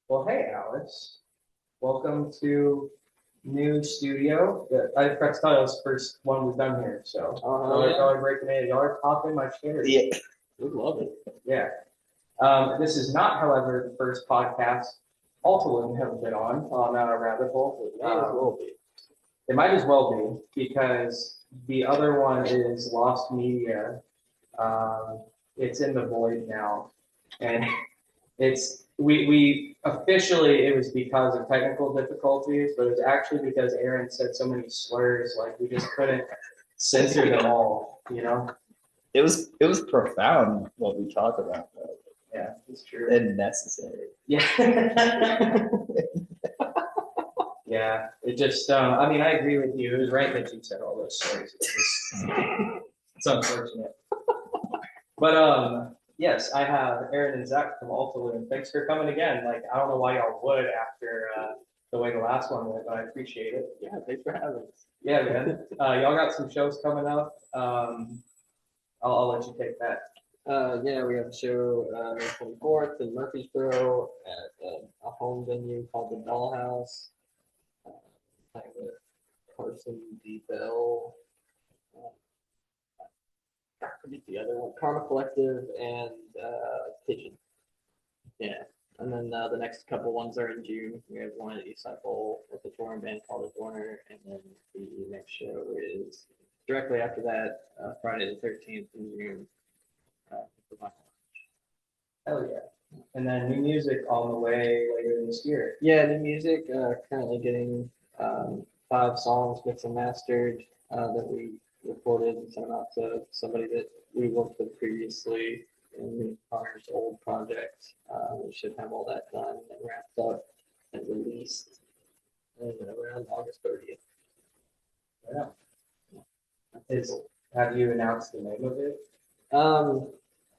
Well, hey, Alex. Welcome to new studio. I forgot to tell you, it's the first one we've done here. So, y'all are breaking in. Y'all are popping my chair. Yeah, we love it. Yeah. This is not, however, the first podcast Altalune have been on Rabbit Hole. It might as well be. It might as well be because the other one is Lost Media. It's in the void now, and we officially it was because of technical difficulties, but it was actually because Aaron said so many slurs, like we just couldn't censor them all, you know? It was profound what we talked about, though. Yeah, it's true. And necessary. Yeah. Yeah, it just, I mean, I agree with you. It was right that you said all those slurs. It's unfortunate. But, yes, I have Aaron and Zach from Altalune. Thanks for coming again. Like, I don't know why y'all would after the way the last one went, but I appreciate it. Yeah, thanks for having us. Yeah, man. Y'all got some shows coming up. I'll let you take that. Yeah, we have a show May 24th in Murfreesboro at a home venue called the Dollhouse. Playing with Carson D. Bell. I forget the other one. Karma Collective and Pigeon. Yeah. And then the next couple ones are in June. We have one at East Side Bowl with a touring band called Adorner. And then the next show is directly after that, Friday the 13th in June. Hell yeah. And then new music on the way later this year. Yeah, new music. Currently getting 5 songs mixed and mastered that we recorded and sent out to somebody that we worked with previously in Connor's old project. We should have all that done and wrapped up and released around August 30th. Yeah. Have you announced the name of it?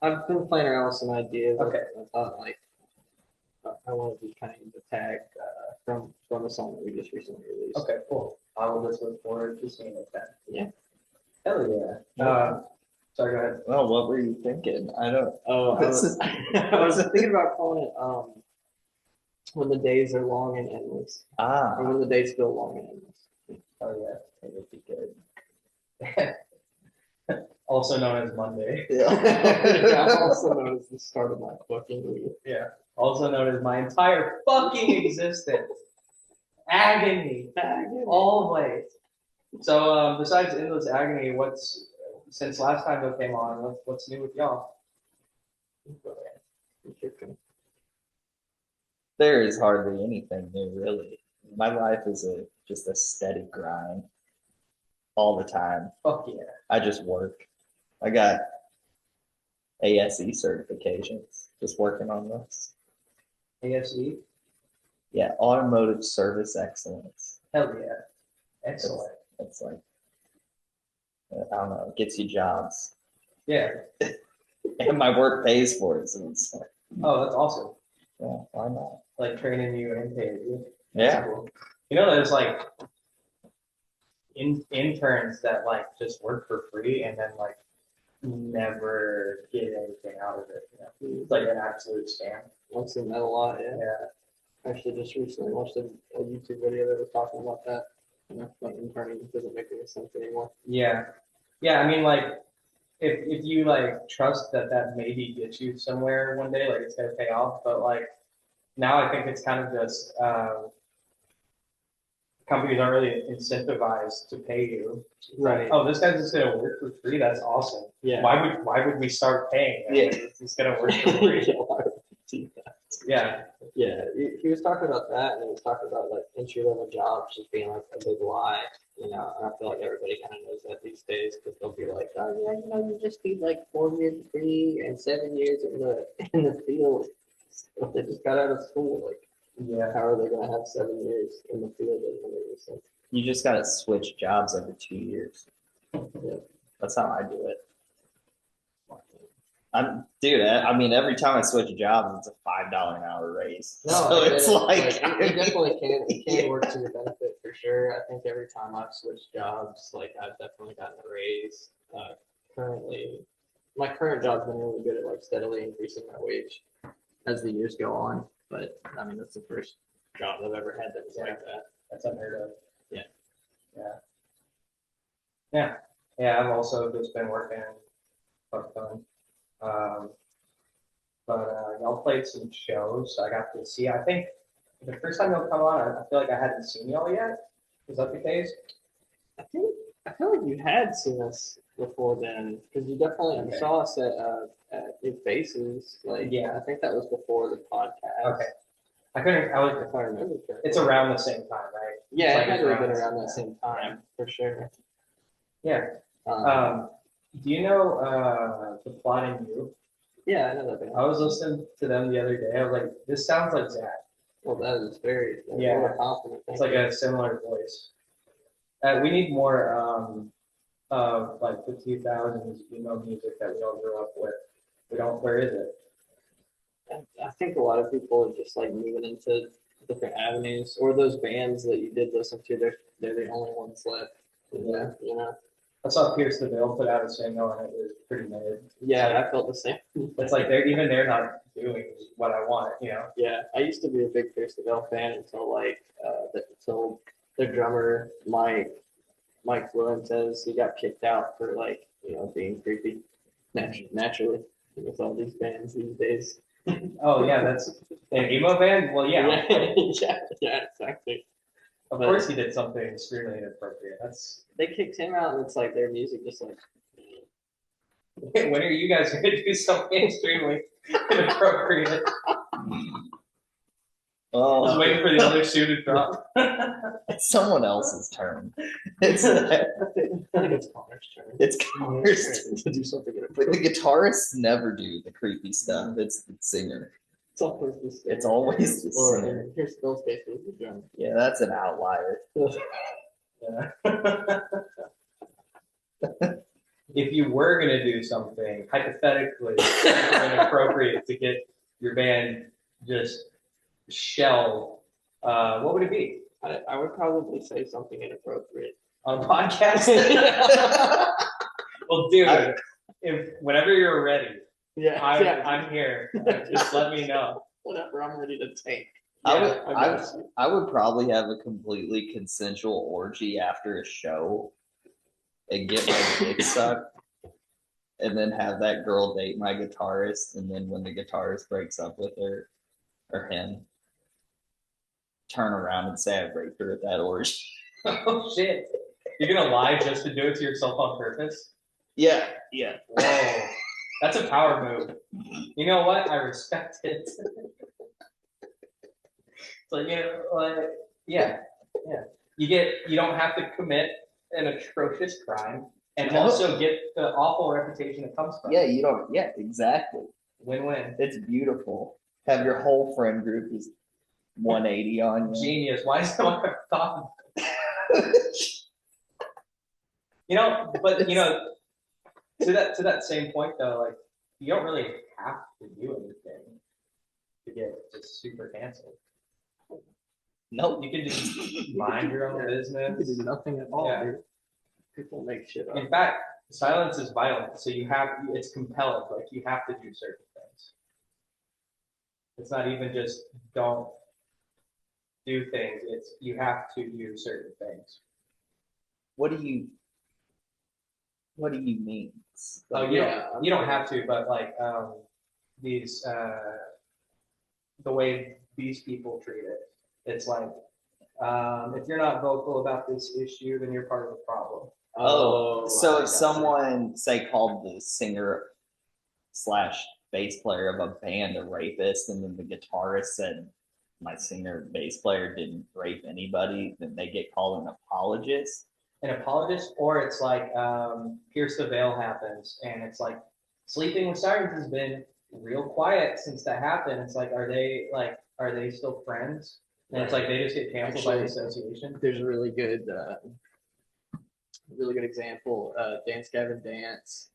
I've been playing around with some ideas. Okay. I thought I wanted to kind of use the tag from a song that we just recently released. Okay, cool. I will just look forward to seeing it then. Yeah. Hell yeah. Sorry, go ahead. Well, what were you thinking? I don't. Oh, I was thinking about calling it When the Days Are Long and Endless. Or When the Days Feel Long and Endless. Oh yeah, it would be good. Also known as Monday. Yeah, also known as the start of my fucking week. Yeah. Also known as my entire fucking existence. Agony. All ways. So besides Endless Agony, since last time it came on, what's new with y'all? There is hardly anything new, really. My life is just a steady grind all the time. Fuck yeah. I just work. I got ASE certifications, just working on this. ASE? Yeah, Automotive Service Excellence. Hell yeah. Excellent. It's like, I don't know, it gets you jobs. Yeah. And my work pays for it, so it's like, Oh, that's awesome. yeah, why not? Like training you and paying you. Yeah. Cool. You know, there's like interns that like just work for free and then like never get anything out of it. You know? It's like an absolute scam. I've seen that a lot, yeah. Yeah. Actually, just recently watched a YouTube video that was talking about that. You know, like interning doesn't make any sense anymore. Yeah. Yeah, I mean, like, if you, like, trust that maybe gets you somewhere one day, like, it's going to pay off, but, like, now I think it's kind of just, companies aren't really incentivized to pay you. Right. Oh, this guy's just going to work for free? That's awesome. Yeah. Why would we start paying him? Yeah. He's going to work for free. Yeah, why would we do that? Yeah. Yeah, he was talking about that, and he was talking about like entry level jobs just being like a big lie, And I feel like everybody kind of knows that these days because they'll be like, oh yeah, you just need like 4 years degree and 7 years in the field. So they just got out of school. Like, Yeah. how are they gonna have 7 years in the field? Doesn't make any sense. You just gotta switch jobs every 2 years. Yeah. That's how I do it. I mean, every time I switch jobs, it's a $5 an hour raise. No, So I get it's it. like, it definitely can. It can work to your benefit for sure. I think every time I've switched jobs, like I've definitely gotten a raise. Currently, my current job's been really good at like steadily increasing my wage as the years go on. But I mean, that's the first job I've ever had that was like that. That's unheard of. Yeah. Yeah, I've also just been working for fun. But y'all played some shows. I got to see. I think the first time y'all come on, I feel like I hadn't seen y'all yet. Is that the case? I feel like you had seen us before then because you definitely you Okay. saw us at New Faces. Like, Yeah. I think that was before the podcast. Okay. I couldn't. I was. If I remember correctly. It's around the same time, right? Yeah, It's it like had it's to have been around- around that same time for sure. Yeah. Do you know the Plotting You? Yeah, I know that band. I was listening to them the other day. I was like, this sounds like Zach. Well, that is very Yeah. what a compliment. It's like a similar voice. We need more of like the 2000s music that we all grew up with. We don't. Where is it? I think a lot of people are just like moving into different avenues, or those bands that you did listen to. They're the only ones left. Yeah, you know. I saw Pierce the Veil put out a single and it was pretty mid. Yeah, I felt the same. It's like they're not doing what I want, you know. Yeah, I used to be a big Pierce the Veil fan until until their drummer Mike Fuentes, he got kicked out for like being creepy naturally with all these bands these days. Oh yeah, that's an emo band. Well, yeah, yeah, exactly. of course he did something extremely inappropriate. That's They kicked him out, and it's like their music just like. when are you guys going to do something extremely inappropriate? I was oh, waiting for the other shoe to drop. it's someone else's turn. It's I think it's Connor's turn. it's Connors. To do something But the inappropriate. guitarists never do the creepy stuff. It's the singer. It's always the same. It's always the Or singer. here's Phil's case with the drum. Yeah, that's an outlier. Yeah. If you were going to do something hypothetically inappropriate to get your band just shelved, what would it be? I would probably say something inappropriate. On a podcast? Well, dude, whenever you're ready, Yeah, I'm here. Just let me know. Whatever I'm ready to take. I would probably have a completely consensual orgy after a show and get my dick sucked and then have that girl date my guitarist, and then when the guitarist breaks up with her or him, turn around and say I raped her at that orgy. Oh shit! You're gonna lie just to do it to yourself on purpose? Yeah. Whoa, that's a power move. You know what? I respect it. So yeah. You don't have to commit an atrocious crime and No. also get the awful reputation that comes from Yeah, it. you don't. Yeah, exactly. Win-win. It's beautiful. Have your whole friend group is 180 on you. Genius. Why is no one ever thought of to that same point though, like you don't really have to do anything to get just super canceled. Nope. You can just mind your own You business. could do nothing at all, Yeah. dude. People make shit up. In fact, silence is violent, so it's compelled. Like you have to do certain things. It's not even just don't do things. It's you have to do certain things. What do you mean? Oh, you don't have to, but like these the way these people treat it, it's like if you're not vocal about this issue, then you're part of the problem. Oh, I so if gotcha. someone say called the singer / bass player of a band a rapist, and then the guitarist said my singer bass player didn't rape anybody, then they get called an apologist. An apologist, or it's like Pierce the Veil happens, and it's like Sleeping with Sirens has been real quiet since that happened. It's like, are they still friends? And it's like they just get canceled by association. There's a really good example. Dance Gavin Dance.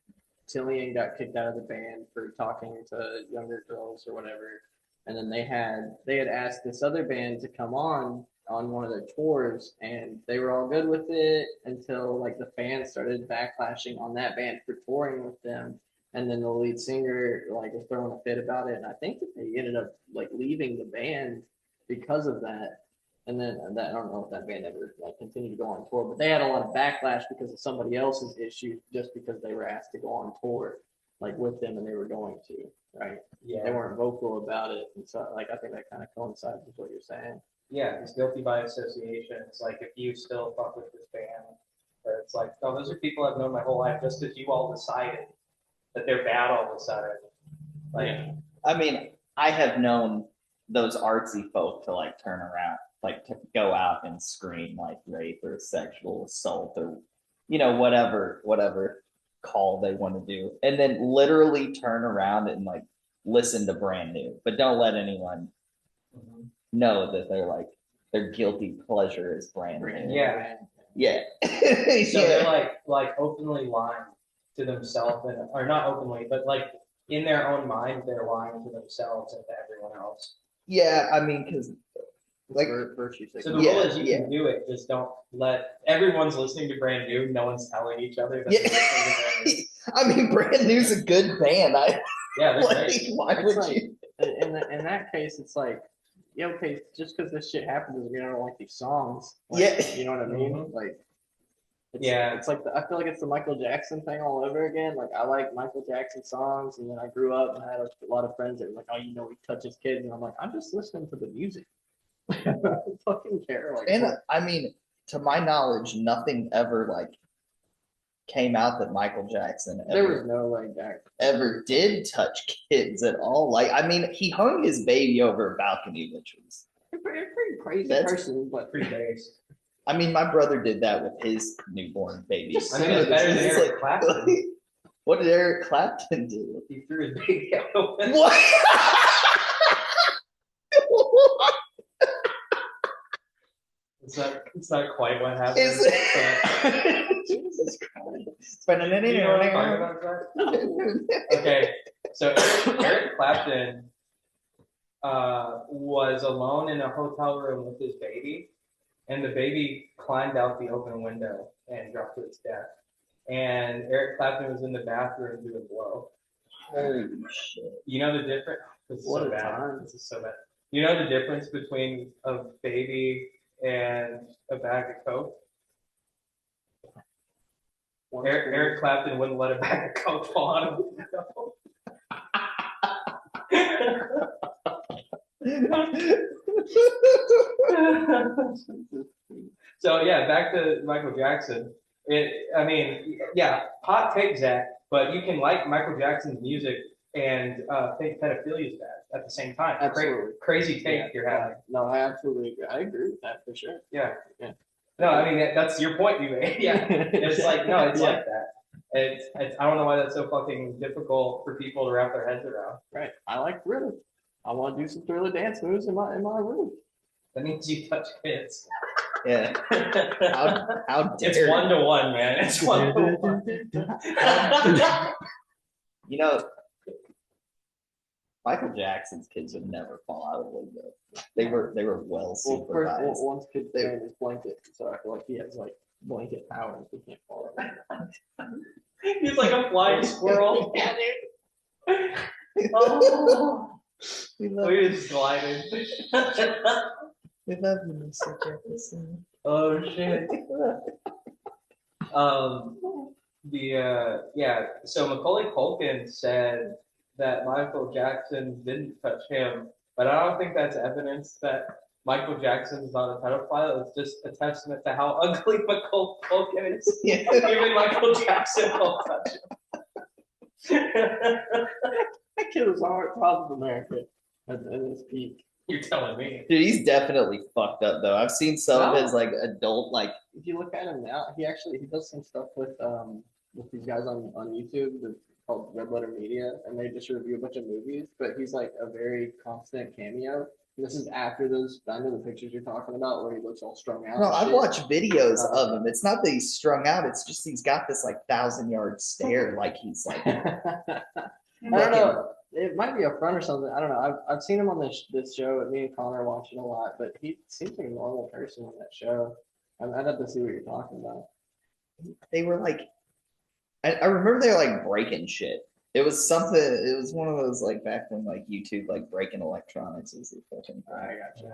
Tillian got kicked out of the band for talking to younger girls or whatever, and then they had asked this other band to come on one of their tours, and they were all good with it until like the fans started backlashing on that band for touring with them, and then the lead singer like was throwing a fit about it, and I think that they ended up like leaving the band because of that. And then I don't know if that band ever like continued to go on tour, but they had a lot of backlash because of somebody else's issue, just because they were asked to go on tour like with them and they were going to, right? Yeah. They weren't vocal about it, and so like I think that kind of coincides with what you're saying. Yeah, he's guilty by association. It's like if you still fuck with this band, but it's like, oh, those are people I've known my whole life, just because you all decided that they're bad all of a sudden. Like, Yeah. I mean, I have known those artsy folk to like turn around, like to go out and scream like rape or sexual assault or, you know, whatever call they want to do, and then literally turn around and like listen to Brand New, but don't let anyone know that their guilty pleasure is Brand New. yeah. Yeah. So they're like openly lying to themselves, or not openly, but like in their own mind, they're lying to themselves and to everyone else. Yeah, I mean, because like virtue. So the rule is you can do it, just don't let everyone's listening to Brand New. No one's telling each other that they're listening to Brand New. I mean, Brand New's a good band. Yeah, they're Like, great. why It's would like, you? in that case, it's like, yeah, okay, just because this shit happens doesn't mean I don't like these songs. Like, Yeah. You know what I mean? Mhm. Like, Yeah. It's like I feel like it's the Michael Jackson thing all over again. Like I like Michael Jackson songs, and then I grew up and I had a lot of friends that were like, oh, you know, he touches kids, and I'm like, I'm just listening to the music. I don't fucking care. Like, And I mean, to my knowledge, nothing ever like came out that Michael Jackson there was no like that. ever did touch kids at all. Like, I mean, he hung his baby over a balcony, which was, Pretty crazy That's- person, but Pretty base. I mean, my brother did that with his newborn baby. I mean, it's better than It's Eric Clapton. What did Eric Clapton do? He threw his baby out the window. What? It's not quite what happened. Is it? Jesus Christ. But you know what I'm talking about, Zach? Okay, so Eric Clapton was alone in a hotel room with his baby, and the baby climbed out the open window and dropped to its death. And Eric Clapton was in the bathroom doing blow. Holy shit. You know the difference? This is What so a bad. time. This is so bad. You know the difference between a baby and a bag of coke? Eric Clapton wouldn't let a bag of coke fall out of the So yeah, back to Michael Jackson. I mean, yeah, hot take, Zach, but you can like Michael Jackson's music and think pedophilia is bad at the same time. Absolutely. Crazy take you're having. No, I absolutely agree. I agree with that for sure. Yeah. Yeah. No, I mean that's your point you made. Yeah, it's like no, it's like that. It's I don't know why that's so fucking difficult for people to wrap their heads around. Right. I like Thriller. I want to do some Thriller dance moves in my room. That means you touch kids. Yeah. How dare It's 1-to-1, man. It's 1-to-1. You know, Michael Jackson's kids would never fall out of the window. They were well Well, first, supervised. once kid staying his blanket, so I feel like he has like blanket powers. He can't fall out. He's like a flying squirrel. Yeah, dude. Oh, We love we just glided. you, Mr. Jefferson. Oh shit. So Macaulay Culkin said that Michael Jackson didn't touch him, but I don't think that's evidence that Michael Jackson's not a pedophile. It's just a testament to how ugly Macaulay Culkin is. Yeah. Even Michael Jackson won't touch him. That kid was all right, problem America at his peak. You're telling me. Dude, he's definitely fucked up though. I've seen some of No. his like adult like If you look at him now, he does some stuff with these guys on YouTube that's called Red Letter Media, and they just review a bunch of movies. But he's like a very constant cameo. This is after the pictures you're talking about where he looks all strung out. no, and I've shit. watched videos of him. It's not that he's strung out, it's just he's got this like 1,000-yard stare, like he's like I don't know. It might be a front or something. I don't know. I've seen him on this show. Me and Connor watch it a lot, but he seems like a normal person on that show. I'd have to see what you're talking about. they were like I remember they were like breaking shit. It was something. It was one of those like back when like YouTube like breaking electronics was the fucking. I got you.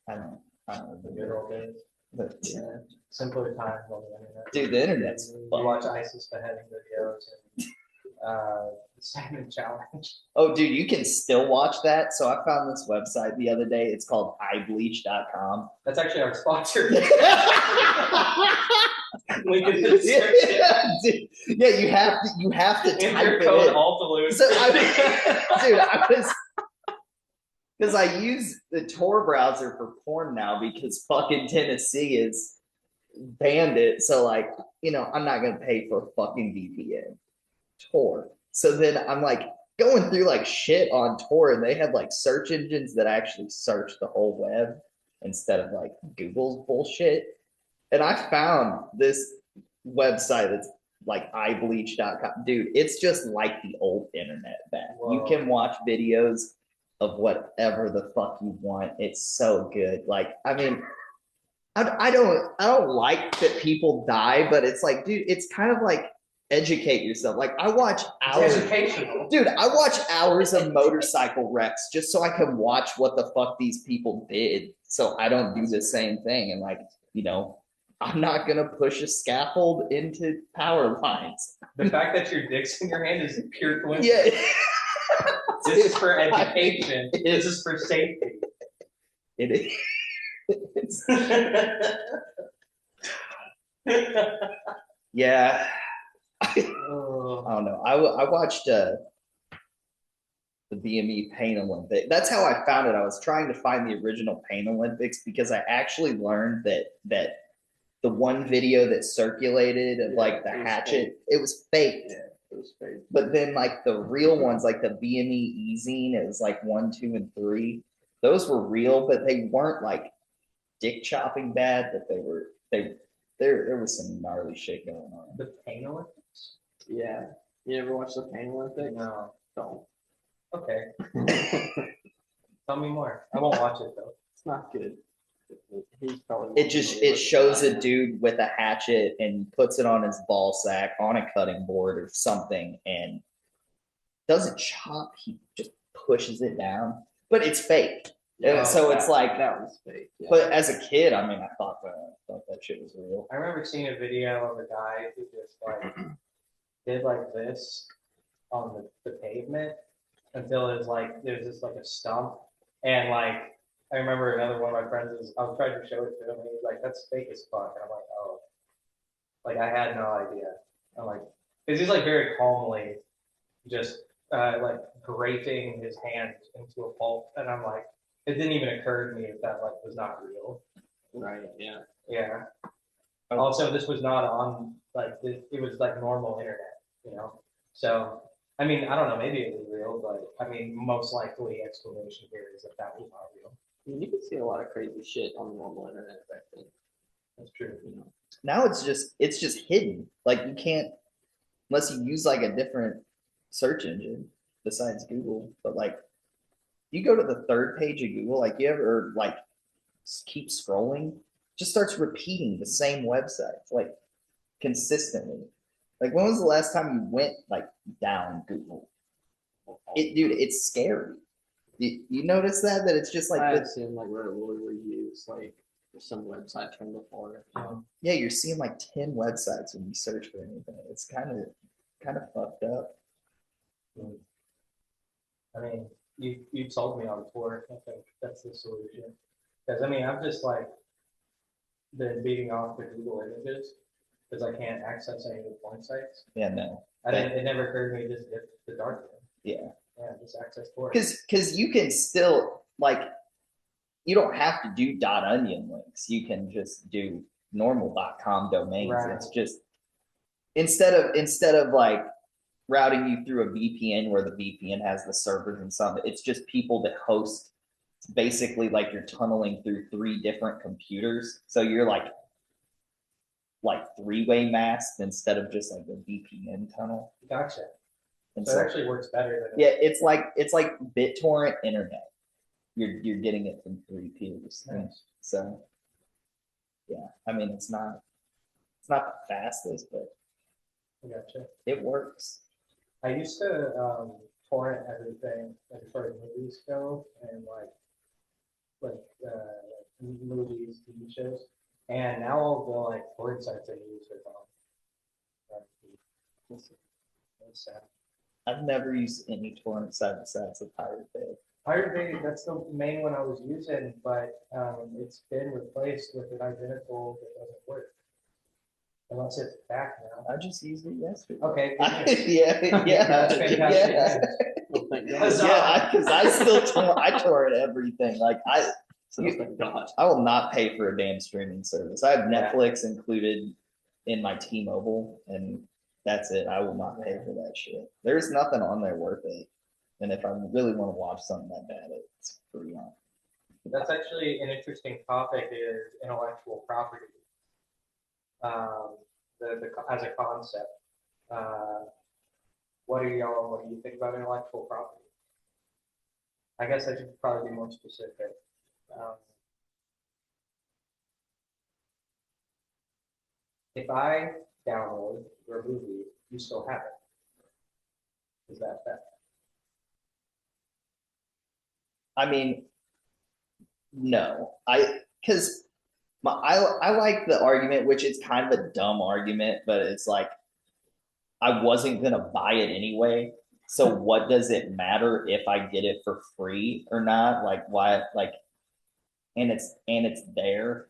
I don't The good know. old days. But Yeah. Simpler times on the internet. dude, the internet's You fucked. watch ISIS beheading videos and the Salmon Challenge. Oh, dude, you can still watch that. So I found this website the other day. It's called iBleach.com. That's actually our sponsor. Link in the description. Yeah, dude. Yeah, you have to Enter type code it in. Altalune. So because I use the Tor browser for porn now because fucking Tennessee is banned it. So like, I'm not gonna pay for a fucking VPN. Tor. So then I'm like going through like shit on Tor, and they had like search engines that actually search the whole web instead of like Google's bullshit. And I found this website that's like iBleach.com. Dude, it's just like the old internet back. You Whoa. can watch videos of whatever the fuck you want. It's so good. Like, I mean, I don't like that people die, but it's like, dude, it's kind of like educate yourself. Like I watch hours. It's educational. Dude, I watch hours of motorcycle wrecks just so I can watch what the fuck these people did. So I don't do the same thing. And like, I'm not gonna push a scaffold into power lines. The fact that your dick's in your hand is pure coincidence. Yeah. This is for education. This is for safety. It is. Yeah. I Oh, don't know. I watched the BME Pain Olympic. That's how I found it. I was trying to find the original Pain Olympics because I actually learned that the one video that circulated of like the it was hatchet, fake. it was fake. Yeah, it was fake. But then like the real ones, like the BME easing, it was like 1, 2, and 3. Those were real, but they weren't like dick chopping bad, but there was some gnarly shit going on. the Pain Olympics? Yeah. You ever watch the Pain Olympics? No. Don't. Okay. Tell me more. I won't watch it though. It's not good. He's probably It shows a dude with a hatchet and puts it on his ball sack on a cutting board or something and doesn't chop, he just pushes it down. But it's fake. Yeah, So it's like, that was fake. Yeah. but as a kid, I mean, I thought that shit was real. I remember seeing a video of a guy who just like did like this on the pavement until it was like there's just like a stump, and like I remember another one of my friends I was trying to show it to him and he was like, that's fake as fuck, and I'm like, oh, like I had no idea. I'm like, because he's like very calmly just like grating his hand into a pulp, and I'm like, it didn't even occur to me that like was not real. Right. Yeah. Yeah. Also, this was not on like it was like normal internet, So, I mean, I don't know, maybe it was real, but I mean, most likely explanation here is that was not real. I mean, you can see a lot of crazy shit on the normal internet back then. That's true. Now it's just hidden. Like you can't, unless you use like a different search engine besides Google. But like, you go to the third page of Google, like you ever like keep scrolling, just starts repeating the same websites like consistently. Like when was the last time you went like down Google? Dude, it's scary. You notice that it's just like I the, assume like Rhetoric reviews like some website from before. yeah, you're seeing like 10 websites when you search for anything. It's kind of fucked up. I mean, you sold me on Tor. I think that's the solution. Because I mean, I've just like been beating off the Google images because I can't access any of the porn sites. Yeah, no. It never occurred to me just get the dark room. Yeah. Yeah, just access Tor. Because you can still like you don't have to do .onion links. You can just do normal.com domains. Right. It's just instead of like routing you through a VPN where the VPN has the servers and some, it's just people that host. It's basically like you're tunneling through 3 different computers. So you're like three-way masked instead of just like a VPN tunnel. Gotcha. And So it actually works better than yeah, it's like BitTorrent internet. You're getting it from 3 peers. Nice. So yeah, I mean it's not the fastest, but Gotcha. it works. I used to torrent everything as far as movies go, and movies, TV shows, and now all the like torrent sites I use are gone. That's sad. I've never used any torrent site besides the Pirate Bay. Pirate Bay, that's the main one I was using, but it's been replaced with an identical that doesn't work. Unless it's back now. I just used it yesterday. Okay. yeah, That's fantastic. yeah. Well, thank God. Yeah, because I still torrent everything. Like So thank God. I will not pay for a damn streaming service. I have Yeah. Netflix included in my T-Mobile, and that's it. I will not pay for that shit. There's nothing on there worth it. And if I really want to watch something that bad, it's free on. That's actually an interesting topic, is intellectual property. As a concept. What do you think about intellectual property? I guess I should probably be more specific. If I download your movie, you still have it. Is that fair? I mean, no, because I like the argument, which is kind of a dumb argument, but it's like I wasn't gonna buy it anyway. So what does it matter if I get it for free or not? Like why? Like, and it's there,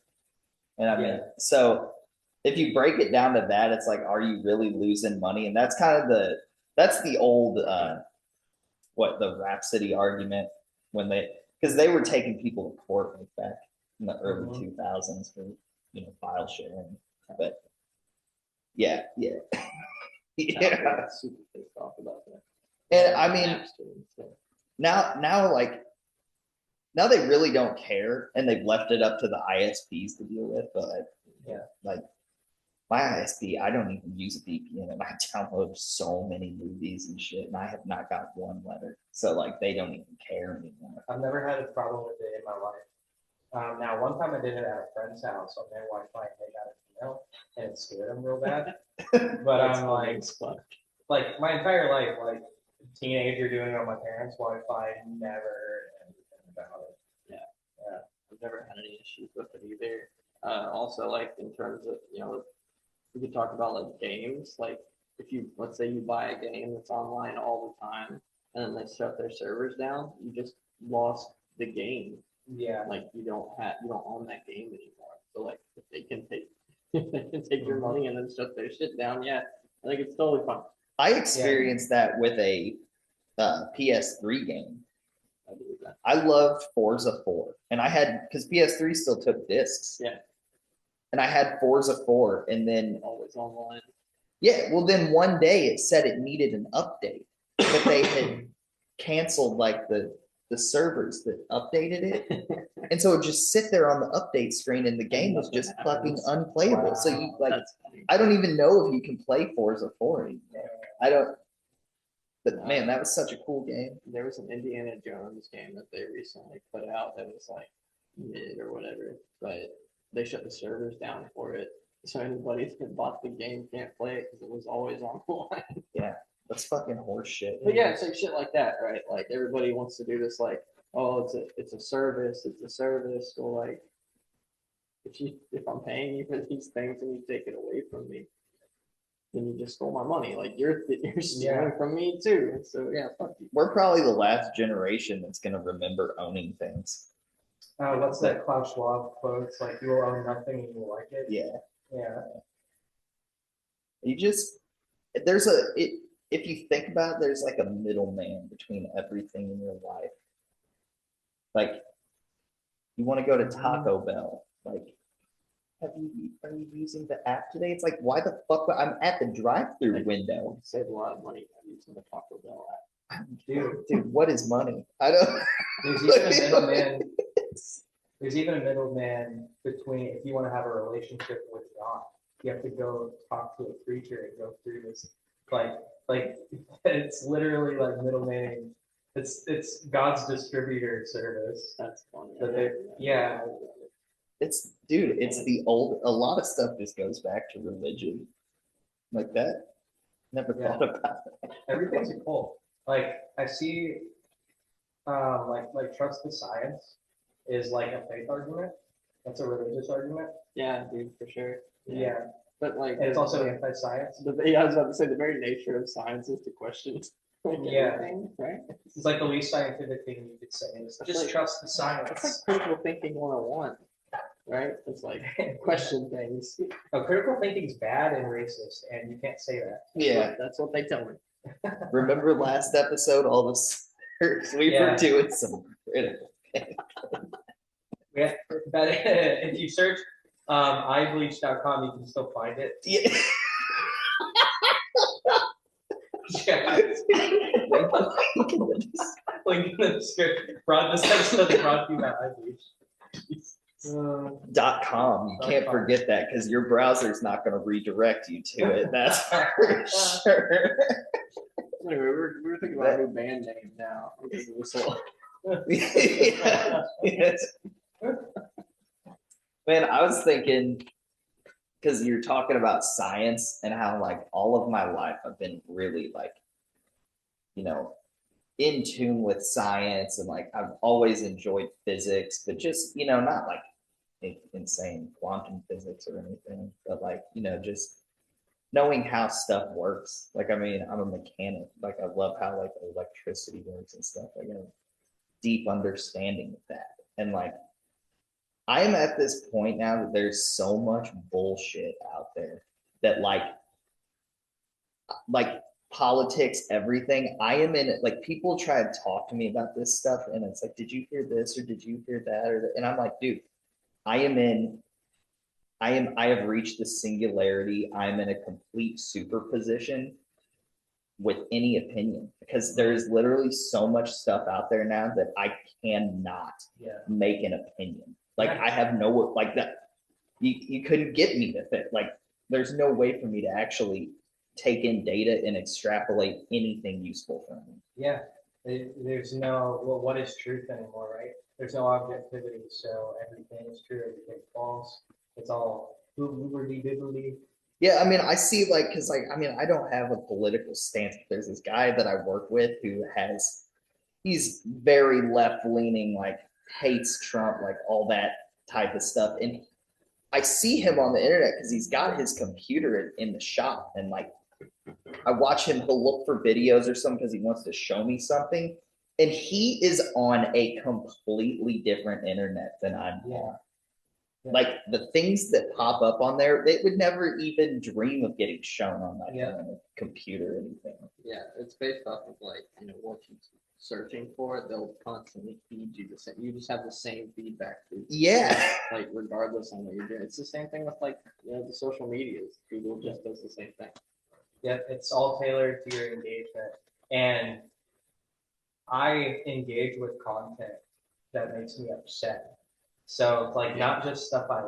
and I mean, Yeah. so if you break it down to that, it's like, are you really losing money? And that's kind of the old the Rhapsody argument when because they were taking people to court like back in the early 2000s for file sharing, but yeah. Yeah, super pissed off about that. And I mean, now they really don't care, and they've left it up to the ISPs to deal with. But Yeah. like my ISP, I don't even use a VPN, and I download so many movies and shit, and I have not got one letter. So like they don't even care anymore. I've never had a problem with it in my life. Now, one time I did it at a friend's house on their Wi-Fi, and they got an email, and it scared them real bad. But I'm like my entire life, like teenager doing it on my parents' Wi-Fi, never heard anything about it. Yeah, I've never had any issues with it either. Also, like in terms of we could talk about like games. Like if let's say you buy a game that's online all the time, and then they shut their servers down, you just lost the game. Yeah. Like you don't own that game anymore. So like if they can take your money and then shut their shit down, yeah, I think it's totally fine. I experienced that with a PS3 game. I believe that. I loved Forza 4, and I had, because PS3 still took discs. Yeah. And I had Forza 4, and then Always online. yeah, well then one day it said it needed an update, but they had canceled like the servers that updated it, and so it would just sit there on the update screen, and the game was just fucking unplayable. Wow. So you like, That's funny. I don't even know if you can play Forza 4 anymore. I don't. But man, that was such a cool game. There was an Indiana Jones game that they recently put out that was like mid or whatever, but they shut the servers down for it. So anybody that bought the game can't play it because it was always online. Yeah, that's fucking horse shit. But yeah, it's like shit like that, right? Like everybody wants to do this, like, oh, it's a service, or like if I'm paying you for these things and you take it away from me, then you just stole my money. Like you're stealing from me too. And so yeah, fuck you. We're probably the last generation that's gonna remember owning things. What's that Klaus Schwab quote? It's like, you will own nothing and you will like it. Yeah. Yeah. You just if you think about it, there's like a middleman between everything in your life. Like You want to go to Taco Bell. Like, are you using the app today? It's like, why the fuck? I'm at the drive-through window. Save a lot of money using the Taco Bell app. Dude, what is money? I don't. There's even a middleman. There's even a middleman between if you want to have a relationship with God, you have to go talk to a preacher and go through this. Like it's literally like middleman. It's God's distributor service. That's funny. So yeah. It's the old. A lot of stuff just goes back to religion, like that. Never thought about it. Everything's a cult. Like I see, like trust the science is like a faith argument. That's a religious argument. Yeah, dude, for sure. Yeah. But like, And it's also anti-science. I was about to say the very nature of science is to question like Yeah. everything, right? It's like the least scientific thing you could say is That's just like- trust the It's science. like critical thinking 101, right? It's like question things. No, critical thinking is bad and racist, and you can't say that. Yeah. That's what they tell me. Remember last episode? All this we Yeah. were doing some critical. Yeah, but if you search eyebleach.com, you can still find it. Yeah. Yeah. Link in the description. This episode is brought to you by eyebleach. .com. You can't forget that because your browser's not going to redirect you to it. That's for sure. Anyway, we were thinking about a new band name now because of this whole. Yeah. Yes. Man, I was thinking because you're talking about science and how like all of my life I've been really like, in tune with science and like I've always enjoyed physics, but just not like insane quantum physics or anything, but like just knowing how stuff works. Like I mean, I'm a mechanic. Like I love how like electricity works and stuff. I got a deep understanding of that, and like I am at this point now that there's so much bullshit out there that like politics, everything. I am in it. Like people try to talk to me about this stuff, and it's like, did you hear this or did you hear that? And I'm like, dude, I have reached the singularity. I'm in a complete superposition with any opinion because there's literally so much stuff out there now that I cannot make an opinion. Like I have no like that. You couldn't get me to fit. Like there's no way for me to actually take in data and extrapolate anything useful from it. Yeah, there's no what is truth anymore, right? There's no objectivity, so everything is true, everything false. It's all boobly. Yeah, I mean, I see like because like I mean, I don't have a political stance. But there's this guy that I work with he's very left leaning, like hates Trump, like all that type of stuff, and I see him on the internet because he's got his computer in the shop, and like I watch him. He'll look for videos or something because he wants to show me something, and he is on a completely different internet than I'm on. Like the things that pop up on there, they would never even dream of getting shown on my computer or anything. Yeah, it's based off of like what you're searching for. They'll constantly feed you the same. You just have the same feedback loop. Yeah. Like regardless on what you're doing, it's the same thing with like the social medias. Google just does the same thing. Yeah, it's all tailored to your engagement, and I engage with content that makes me upset. So it's like not just stuff I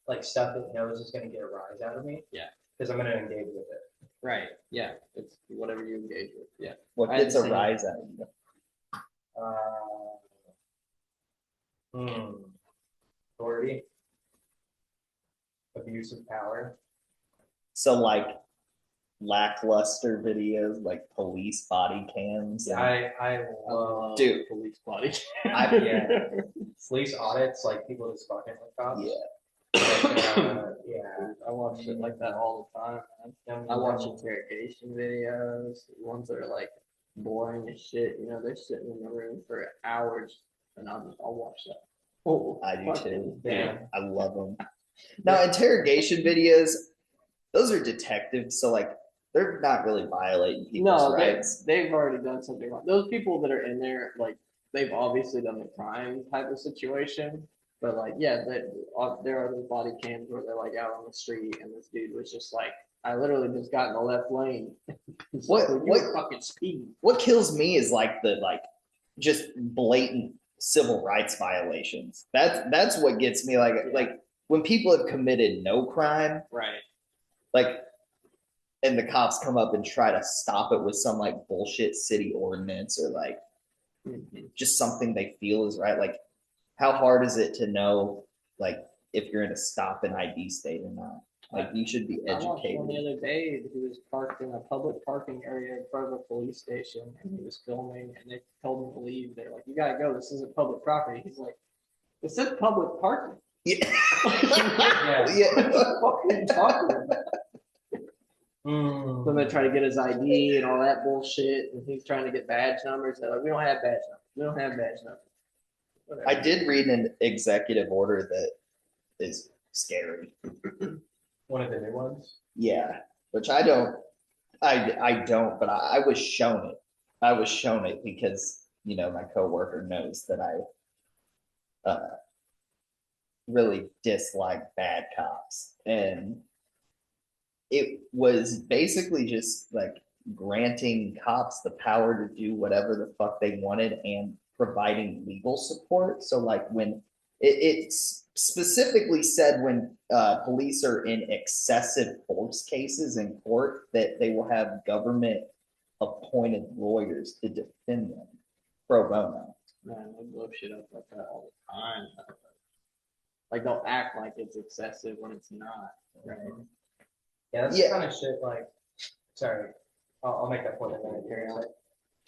like stuff it knows is going to get a rise out of me. Yeah. Because I'm going to engage with it. Right. Yeah. It's whatever you engage with. Yeah. What gets a rise out of you? Authority. Abuse of power. So like lackluster videos, like police body cams. I love dude, police body. Police audits, like people just fucking with cops. I watch shit like that all the time, man. I watch interrogation videos, ones that are like boring as shit. They're sitting in the room for hours, and I'll watch that. Oh, I do too. Yeah, I love them. Now, interrogation videos, those are detectives, so like they're not really violating people's rights. They've already done something wrong. Those people that are in there, like they've obviously done the crime type of situation. But like, yeah, there are those body cams where they're like out on the street, and this dude was just like, I literally just got in the left lane. He's What- like, what- "You're fucking speeding." What kills me is like the just blatant civil rights violations. That's what gets me like when people have committed no crime, Right. like and the cops come up and try to stop it with some like bullshit city ordinance or like Mhm. just something they feel is right. Like how hard is it to know like if you're in a stop and ID state or not? Like you should be I watched one the educated. other day who was parked in a public parking area in front of a police station, and he was filming, and they told him to leave. They're like, "You gotta go. This isn't public property." He's like, "It said public parking." Yeah. Yeah. Yeah. What the fuck are you talking about? So they try to get his ID and all that bullshit, and he's trying to get badge numbers. They're like, "We don't have badge numbers. We don't have badge numbers." Whatever. I did read an executive order that is scary. One of the new ones. Yeah, which I don't, but I was shown it. I was shown it because my coworker knows that I really dislike bad cops, and it was basically just like granting cops the power to do whatever the fuck they wanted and providing legal support. So like when it specifically said when police are in excessive force cases in court that they will have government appointed lawyers to defend them pro bono. Man, they blow shit up like that all the time. Like they'll act like it's excessive when it's not. Right. Yeah, that's Yeah. kind of shit. Like, sorry, I'll make that point in a minute. Here, like,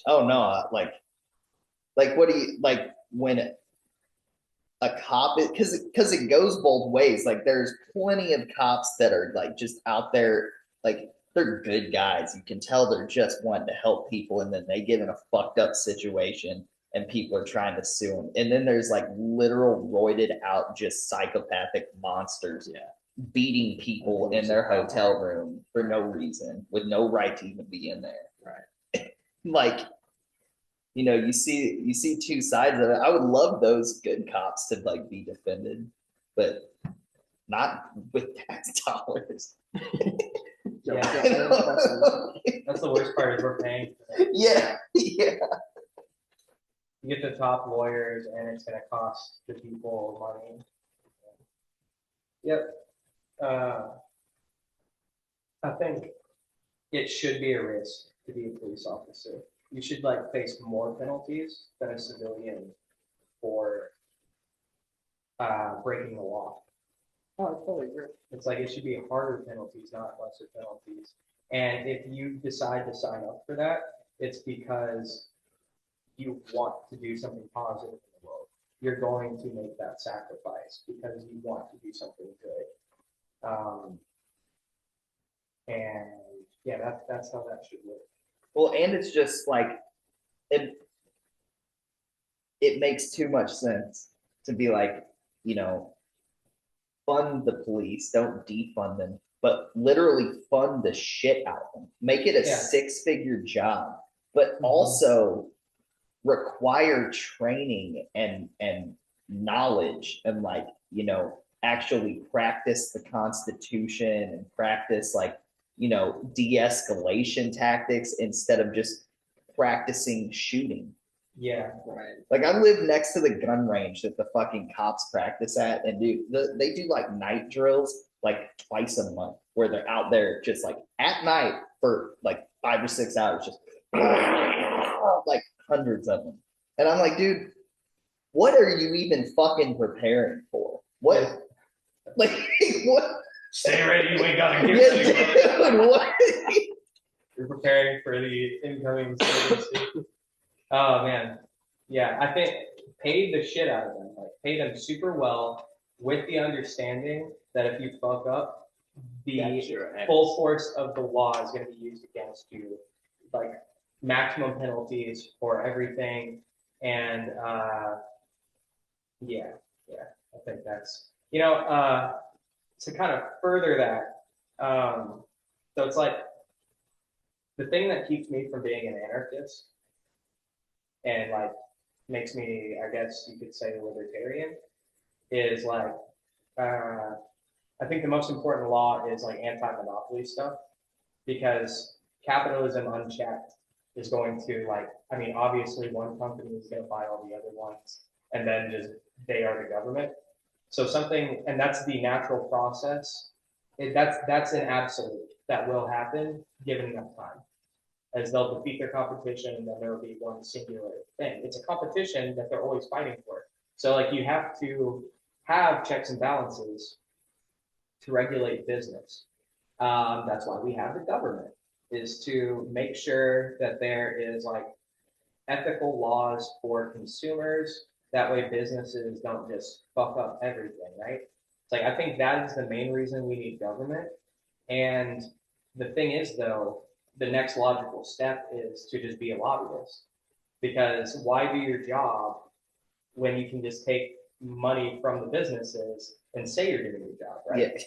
Oh no, like what do you like when a cop because it goes both ways. Like there's plenty of cops that are like just out there, like they're good guys. You can tell they're just wanting to help people, and then they get in a fucked up situation and people are trying to sue them. And then there's like literal roided out, just psychopathic monsters beating people in their hotel room for no reason, with no right to even be in there. Right. Like you see two sides of it. I would love those good cops to like be defended, but not with tax dollars. Yeah. Yeah. that's the worst part is we're paying for it. Yeah. You get the top lawyers, and it's going to cost the people money. Yep. I think it should be a risk to be a police officer. You should like face more penalties than a civilian for breaking the law. Oh, I totally agree. It's like it should be harder penalties, not lesser penalties. And if you decide to sign up for that, it's because you want to do something positive in the world. You're going to make that sacrifice because you want to do something good. And yeah, that's how that should work. Well, and it's just like it makes too much sense to be like, fund the police, don't defund them, but literally fund the shit out of them. Make it a six-figure job, but also require training and knowledge and actually practice the Constitution and practice de-escalation tactics instead of just practicing shooting. Yeah, right. Like I live next to the gun range that the fucking cops practice at, and they do like night drills like twice a month where they're out there just like at night for like 5 or 6 hours, just like hundreds of them. And I'm like, dude, what are you even fucking preparing for? What? Like what? Stay ready, you ain't gotta get Yeah, ready. dude, what? You're preparing for the incoming emergency. Oh man, yeah. I think pay the shit out of them. Like pay them super well with the understanding that if you fuck up, the full force of the law is going to be used against you. Like maximum penalties for everything, and yeah. I think that's to kind of further that. So it's like the thing that keeps me from being an anarchist and like makes me, I guess you could say, a libertarian, is like, I think the most important law is like anti-monopoly stuff, because capitalism unchecked is going to like, I mean, obviously one company is going to buy all the other ones, and then just they are the government. So something, and that's the natural process. That's an absolute that will happen given enough time, as they'll defeat their competition, and then there will be one singular thing. It's a competition that they're always fighting for. So like you have to have checks and balances to regulate business. That's why we have the government, is to make sure that there is like ethical laws for consumers. That way businesses don't just fuck up everything, right? It's like, I think that is the main reason we need government. And the thing is though, the next logical step is to just be a lobbyist. Because why do your job when you can just take money from the businesses and say you're doing your job, right? Yeah.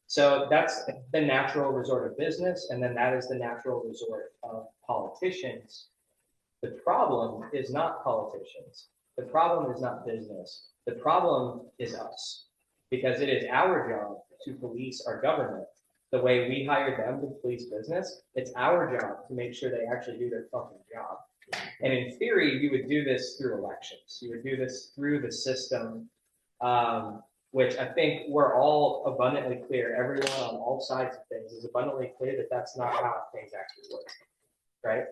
So that's the natural resort of business, and then that is the natural resort of politicians. The problem is not politicians. The problem is not business. The problem is us, because it is our job to police our government. The way we hire them to police business, it's our job to make sure they actually do their fucking job. And in theory, you would do this through elections. You would do this through the system, which I think we're all abundantly clear, everyone on all sides of things is abundantly clear that that's not how things actually work, right?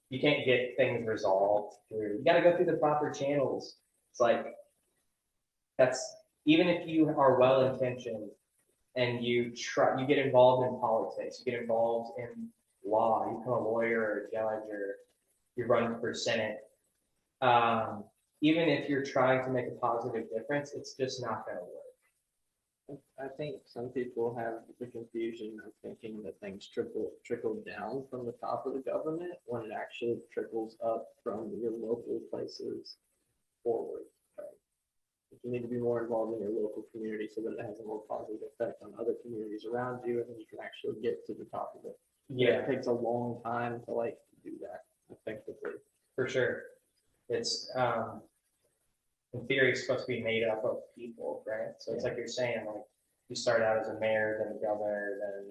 You can't get things resolved through, you got to go through the proper channels. It's like, that's, even if you are well-intentioned and you get involved in politics, you get involved in law, you become a lawyer or a judge, or you run for Senate. Even if you're trying to make a positive difference, it's just not going to work. I think some people have the confusion of thinking that things trickle down from the top of the government when it actually trickles up from your local places forward. Right? You need to be more involved in your local community so that it has a more positive effect on other communities around you, and then you can actually get to the top of it. Yeah, It takes a long time to like do that effectively. for sure. It's in theory, it's supposed to be made up of people, right? So it's like you're saying, like you start out as a mayor, then a governor, then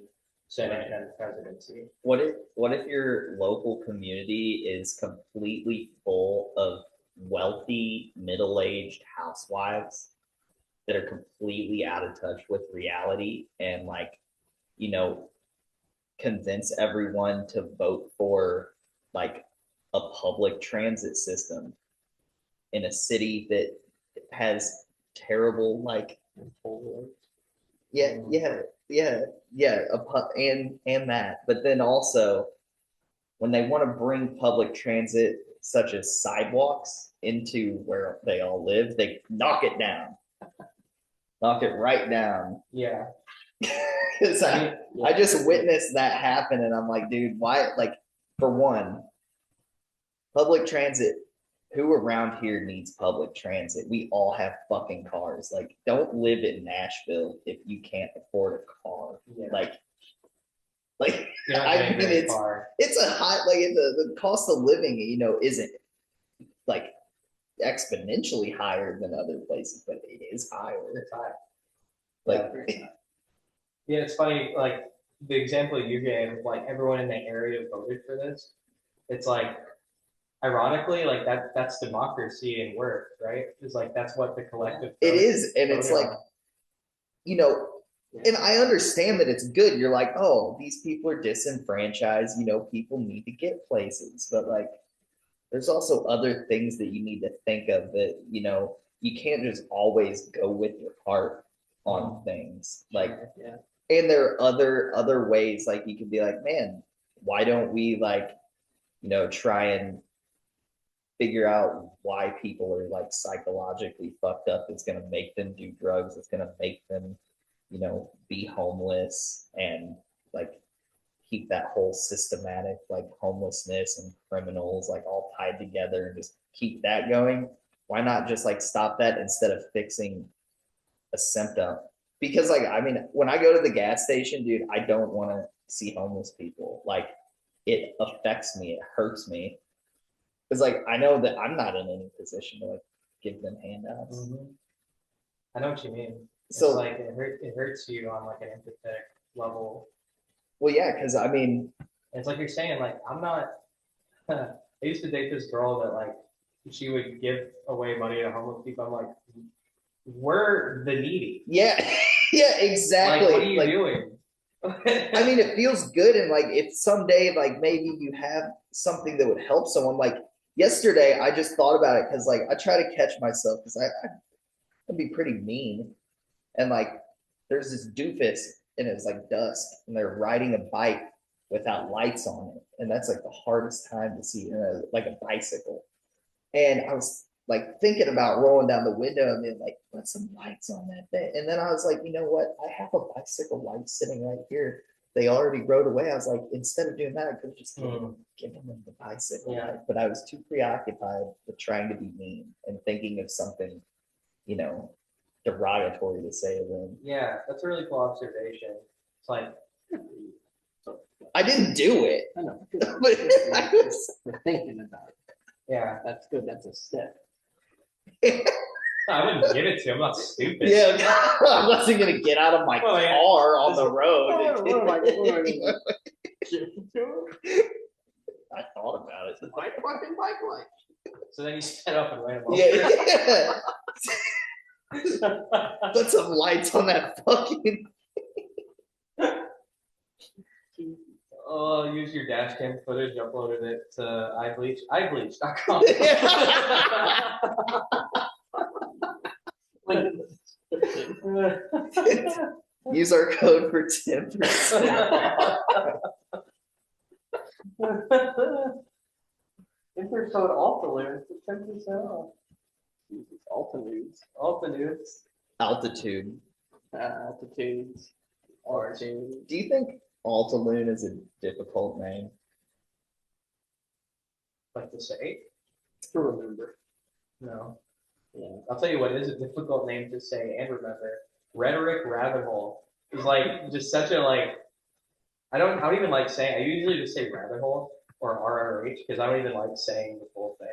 senate, then presidency. What if your local community is completely full of wealthy middle-aged housewives that are completely out of touch with reality and like, you know, convince everyone to vote for like a public transit system in a city that has terrible like and that, but then also when they want to bring public transit such as sidewalks into where they all live, they knock it right down. Yeah. Because I just witnessed that happen, and I'm like, dude, why? Like, for one, public transit. Who around here needs public transit? We all have fucking cars. Like, don't live in Nashville if you can't afford a car. Yeah. Like I mean, it's a high, like the cost of living, you know, isn't like exponentially higher than other places, but it is higher. It's high. Like, yeah, it's funny. Like the example you gave, like everyone in the area voted for this. It's like, ironically, like that's democracy in work, right? It's like that's what the collective. It is, and it's like, you know, and I understand that it's good. You're like, oh, these people are disenfranchised. You know, people need to get places, but like, there's also other things that you need to think of that, you know, you can't just always go with your heart on things. Like, and there are other ways. Like, you could be like, man, why don't we like, you know, try and figure out why people are like psychologically fucked up. It's going to make them do drugs. It's going to make them, you know, be homeless and like keep that whole systematic like homelessness and criminals like all tied together and just keep that going. Why not just like stop that instead of fixing a symptom? Because like, I mean, when I go to the gas station, dude, I don't want to see homeless people. Like, it affects me. It hurts me. Because like, I know that I'm not in any position to like give them handouts. Mm-hmm. I know what you mean. It's So like it hurts you on like an empathetic level. well, yeah, because I mean, It's like you're saying, like, I'm not. I used to date this girl that like she would give away money to homeless people. I'm like, we're the needy. yeah, yeah, exactly. Like, what are you Like, doing? I mean, it feels good, and like if someday, like maybe you have something that would help someone. Like yesterday, I just thought about it because like I try to catch myself because I can be pretty mean, and like there's this doofus and it's like dusk, and they're riding a bike without lights on it, and that's like the hardest time to see like a bicycle. And I was like thinking about rolling down the window and being like, put some lights on that thing. And then I was like, you know what? I have a bicycle light sitting right here. They already rode away. I was like, instead of doing that, I could have just given them the bicycle light. But I was too preoccupied with trying to be mean and thinking of something, you know, derogatory to say to them. Yeah, that's a really cool observation. It's like, I didn't do it. I know. But I was, We're thinking about it. yeah, That's good. That's a step. I wouldn't give it to him. I'm not stupid. yeah, I wasn't gonna get out of my Well, yeah. car on the road. What am I doing? I thought about it. My fucking bike light. So then you sped up and ran him over. Yeah, put some lights on that fucking. Oh, use your dash cam footage, uploaded it to iBleach.com. Use our code for 10%. Enter code Altalune for 10% off. Jesus, Altanudes. Altanudes. Altitude. Altitudes. Altitudes. Do you think Altalune is a difficult name? Like to say? To remember. No. Yeah. I'll tell you what is a difficult name to say and remember. Rhetoric rabbit hole is like just such a like. I don't even like saying. I usually just say rabbit hole or RRH because I don't even like saying the full thing.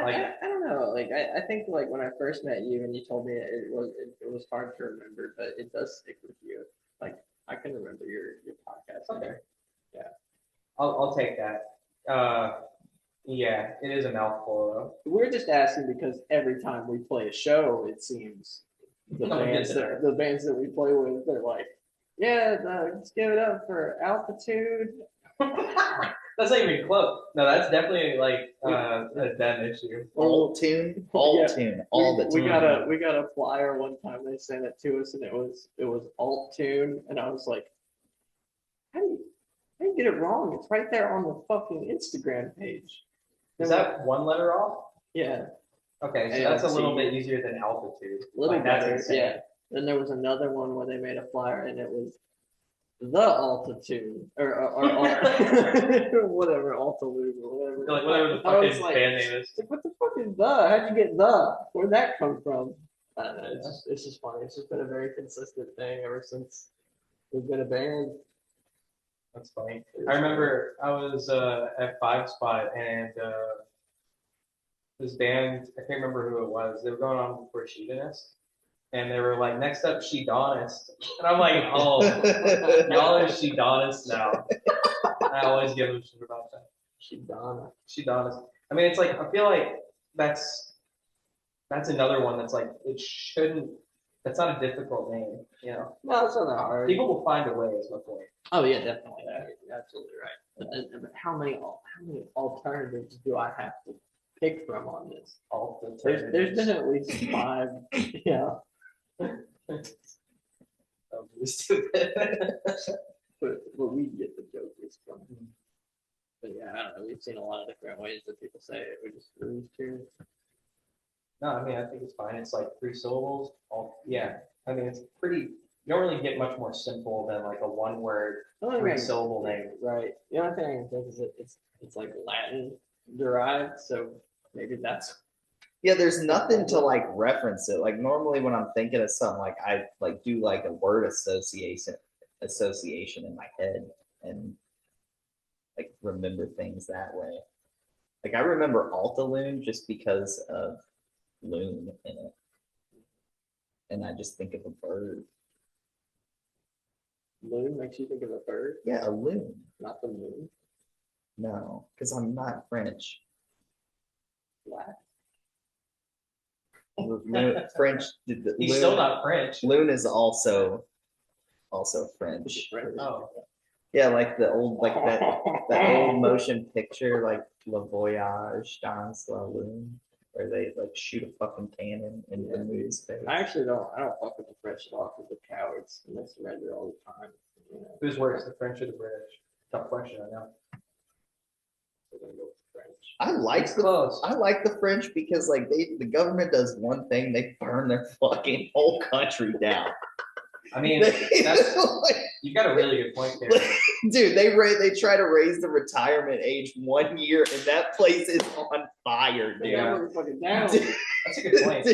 Like I don't know. Like I think like when I first met you and you told me it was hard to remember, but it does stick with you. Like I can remember your podcast. Okay. Yeah. I'll take that. Yeah, it is a mouthful We're just asking because every time we play a show, it seems the No, we get bands to that the bands that we play with, they're like, yeah, let's give it up for Altitude. though. That's not even close. No, that's definitely like a dead issue. All tune, all tune, all the time. We got a flyer one time. They sent it to us, and it was Altalune, and I was like, how do you get it wrong? It's right there on the fucking Instagram page. Is that one letter off? Yeah, Okay, so Yeah, that's a see. little bit easier than altitude. little Like, that's better. insane. Yeah. Then there was another one where they made a flyer, and it was the Altitude or whatever Altalune or whatever. Like whatever the I was fucking like, band name is. like, what the fuck is the? How'd you get the? Where'd that come from? I don't know. It's just funny. It's just been a very consistent thing ever since we've been a band. That's funny. I remember I was at Five Spot and this band, I can't remember who it was. They were going on before Cheatham. And they were like, next up, She Donist. And I'm like, oh, y'all are She Donist now. I always give them shit about that. She Donist. I mean, it's like, I feel like that's another one that's like, it shouldn't, that's not a difficult name, you know? No, it's not that hard. People will find a way, is my point. Oh yeah, definitely. You're absolutely right. But how many alternatives do I have to pick from on this? There's been at least 5. Yeah. That was stupid. But we get the joke is from. But yeah, I don't know. We've seen a lot of different ways that people say it. We're just curious. No, I mean, I think it's fine. It's like 3 syllables. Yeah, I mean, it's pretty. You don't really get much more simple than like a one-word, 3-syllable name. Right. The only thing I can think is that it's like Latin derived, so maybe that's. Yeah, there's nothing to like reference it. Like normally when I'm thinking of something, like I like do like a word association in my head and like remember things that way. Like I remember Altalune just because of loon in it. and I just think of a bird. Loon makes you think of a bird, Yeah, a loon. not the moon. No, because I'm not French. Black. French. He's still not French. Loon is also French. French. Oh, Yeah, like the old that old motion picture like Le Voyage dans la Lune, where they like shoot a fucking cannon in the movie's face. I actually don't. I don't fuck with the French at all because they're cowards and they surrender all the time. You know, who's worse, the French or the British? Tough question, I know. they're gonna go with the French. It's close. I like the French because like the government does one thing, they burn their fucking whole country down. I mean, you got a really good point there. Dude, they try to raise the retirement age 1 year, and that place is on fire, dude. Yeah, we're fucking down. That's a good point.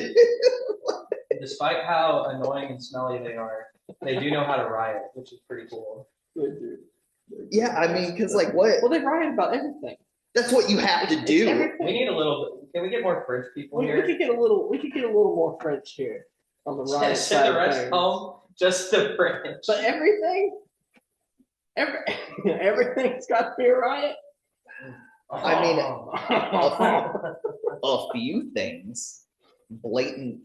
Despite how annoying and smelly they are, they do know how to riot, which is pretty cool. Good, dude. Yeah, I mean, because like what? Well, they riot about everything. That's what you have to It's do. everything. We need a little bit. Can we get more French people We here? could get a little. We could get a little more French here on the riot Send side the of rest things. home. Just the French. But everything, everything's got to be a riot. I mean, Oh. a few things, blatant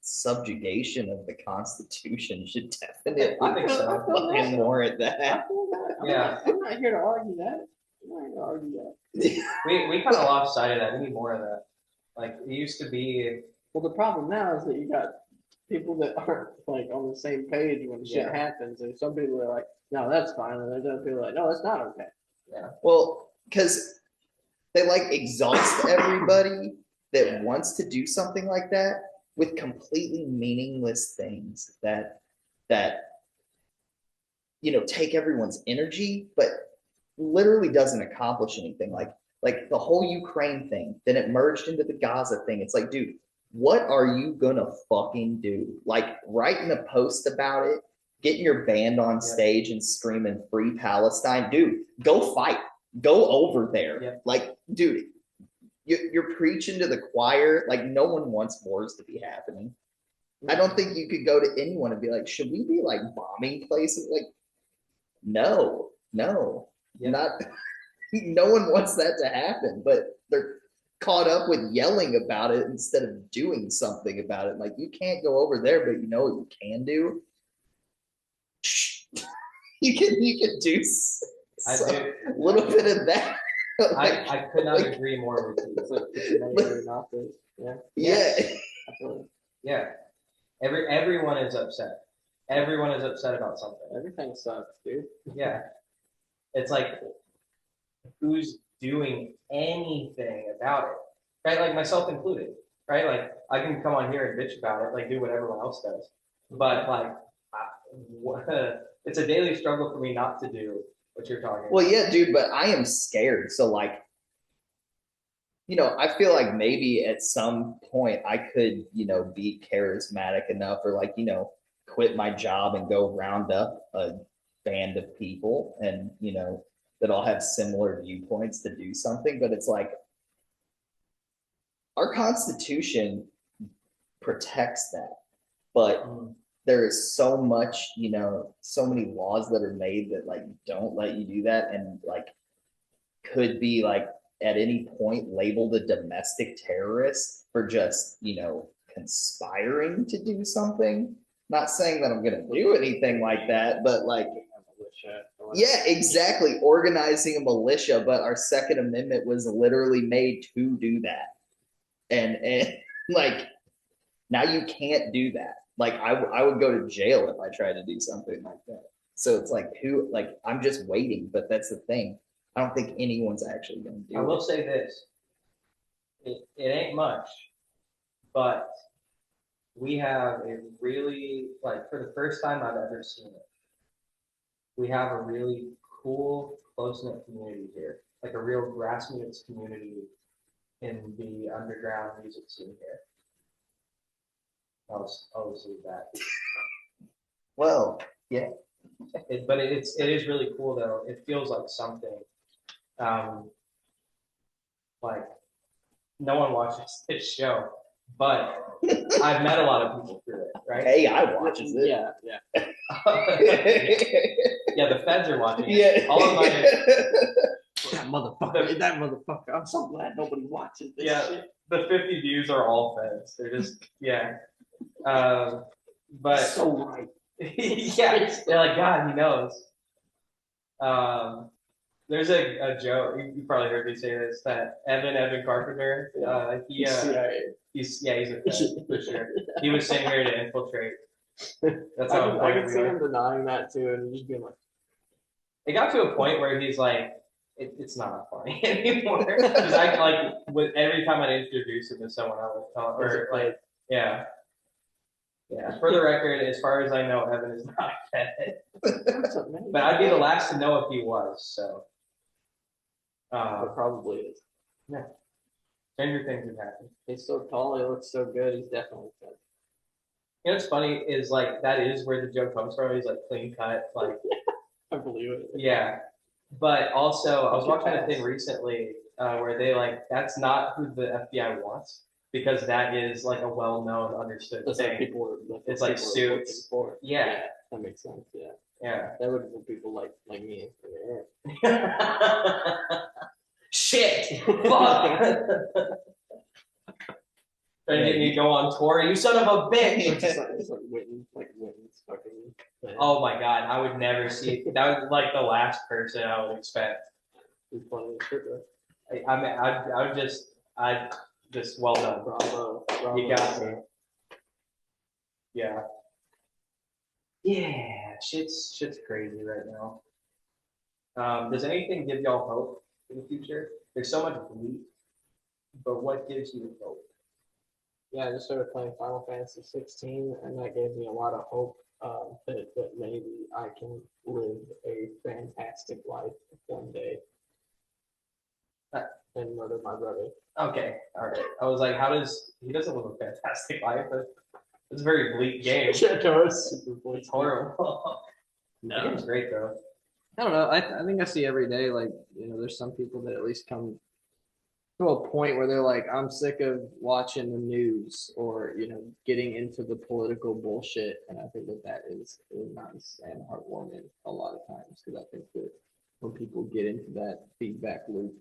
subjugation of the Constitution should definitely I think so. fucking warrant that. Yeah. I'm not here to argue that. I'm not here to argue that. we kind of lost sight of that. We need more of that. Like it used to be. Well, the problem now is that you got people that aren't like on the same page when shit Yeah. happens, and some people are like, "No, that's fine," and there's other people are like, "No, that's not okay." Well, because they like exhaust everybody that wants to do something like that with completely meaningless things that take everyone's energy, but literally doesn't accomplish anything. Like the whole Ukraine thing, then it merged into the Gaza thing. It's like, dude, what are you gonna fucking do? Like writing a post about it, getting your band on stage and screaming "Free Palestine," dude, go fight, go over there. Yeah. Like, dude, you're preaching to the choir. Like, no one wants wars to be happening. I don't think you could go to anyone and be like, should we be like bombing places? Like, no, Yeah. not. No one wants that to happen, but they're caught up with yelling about it instead of doing something about it. Like, you can't go over there, but you know what you can do? You can do a little bit of that. I could not agree more with you. It's like it's not this. Yeah. Yeah. Absolutely. Yeah. Everyone is upset. Everyone is upset about something. Everything sucks, dude. Yeah. It's like, who's doing anything about it? Right? Like myself included. Right? Like I can come on here and bitch about it, like do what everyone else does. But like, it's a daily struggle for me not to do what you're talking about. Well, yeah, dude, but I am scared. So like, I feel like maybe at some point I could, be charismatic enough or like, quit my job and go round up a band of people and, that all have similar viewpoints to do something. But it's like, our Constitution protects that. But there is so much, so many laws that are made that like don't let you do that and like could be like at any point labeled a domestic terrorist for just, conspiring to do something. Not saying that I'm going to do anything like that, but like, yeah, exactly. Organizing a militia, but our Second Amendment was literally made to do that. And like, now you can't do that. Like I would go to jail if I tried to do something like that. So it's like I'm just waiting, but that's the thing. I don't think anyone's actually going to do it. I will say this. It ain't much, but we have a really, like for the first time I've ever seen it, we have a really cool, close-knit community here. Like a real grassroots community in the underground music scene here. I'll just leave that. Well, yeah. But it is really cool though. It feels like something. Like no one watches this show, but I've met a lot of people through it, right? Hey, I watches it. Yeah. Yeah, the feds are watching it. Yeah. All of my That motherfucker. I'm so glad nobody watches this Yeah. shit. the 50 views are all feds. They're just but So right. yeah, they're like, God, he knows. There's a joke, you probably heard me say this, that Evan Carpenter, he's a fed, for sure. He was sent here to infiltrate. That's how I important can we see are. him denying that too, and just being like, It got to a point where he's like, it's not funny anymore. Because I like with every time I introduce him to someone, I would tell, or like, yeah. For the record, as far as I know, Evan is not fed. But I'd be the last to know if he was. So, It probably is. yeah. Stranger things have happened. He's so tall. He looks so good. He's definitely fed. You know what's funny is like that is where the joke comes from. He's like clean cut, like I believe it. yeah. But also, I was watching a thing recently where they like that's not who the FBI wants because that is like a well-known, understood That's thing. what people are. It's like suits. For. Yeah. That makes sense. Yeah, Yeah. that would be people like me. Shit. Fuck. Trying to get me to go on tour. You son of a bitch. It's like Witten's fucking. Oh my god, I would never see that was like the last person I would expect. He's funny as shit, though. I mean, I just well done. Bravo. You got me. Yeah. Yeah, shit's crazy right now. Does anything give y'all hope for the future? There's so much bleak, but what gives you hope? Yeah, I just started playing Final Fantasy 16, and that gave me a lot of hope that maybe I can live a fantastic life one day and murder my brother. Okay, all right. I was like, he doesn't live a fantastic life? It's a very bleak game. Yeah, no, it's super bleak. It's horrible. The game's great though. I don't know. I think I see every day, like, there's some people that at least come to a point where they're like, I'm sick of watching the news or, getting into the political bullshit. And I think that is really nice and heartwarming a lot of times because I think that when people get into that feedback loop,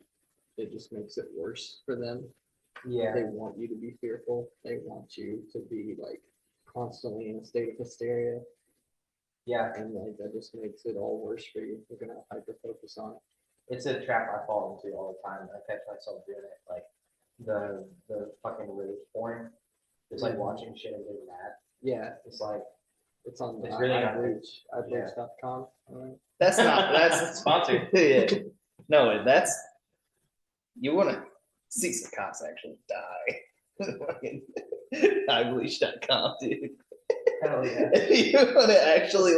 it just makes it worse for them. Yeah. They want you to be fearful. They want you to be like constantly in a state of hysteria. Yeah. And like that just makes it all worse for you. You're gonna hyper focus on it. It's a trap I fall into all the time. I catch myself doing it. Like the fucking rage porn. It's like watching shit and getting mad. Yeah. It's like It's on It's really not iBreach.com. That's not sponsored. Yeah. No, that's you want to see some cops actually die. iBleach.com, dude. Hell yeah. If you want to actually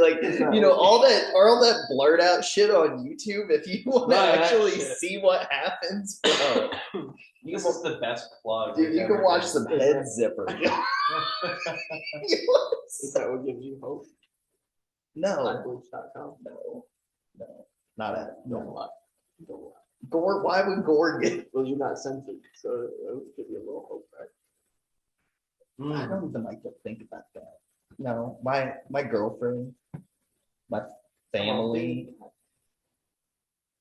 all that blurred out shit on YouTube. If you want to actually see what happens, bro, This is the best plug. dude, you can watch some head zipper. Is that what gives you hope? No, iBleach.com. no, not at Don't no. lie. Don't lie. Gore. Why would Gore get? Well, you're not censored, so it would give you a little hope, right? I don't even like to think about that. No, my girlfriend, my family,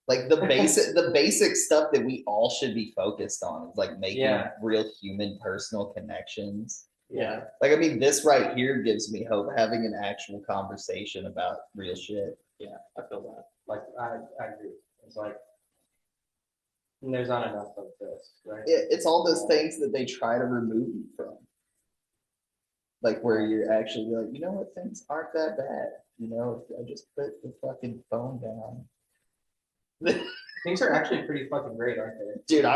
like the basic stuff that we all should be focused on is like making real human personal connections. Yeah. Like, I mean, this right here gives me hope, having an actual conversation about real shit. Yeah, I feel that. Like I agree. It's like there's not enough of this, right? It's all those things that they try to remove you from. Like where you're actually like, what, things aren't that bad. I just put the fucking phone down. Things are actually pretty fucking great, aren't they? Dude, I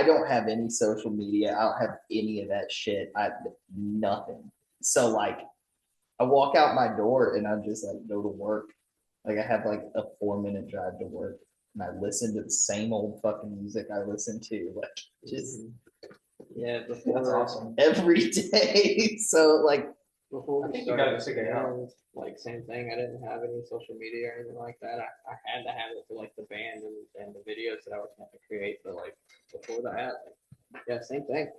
don't have any social media. I don't have any of that shit. Nothing. So like I walk out my door and I just like go to work. Like I have like a 4-minute drive to work and I listen to the same old fucking music I listen to like just Yeah, That's before awesome. every day. So like before I we think you started gotta figure it out. band, like same thing. I didn't have any social media or anything like that. I had to have it for like the band and the videos that I was going to create. But like before that, yeah, same thing.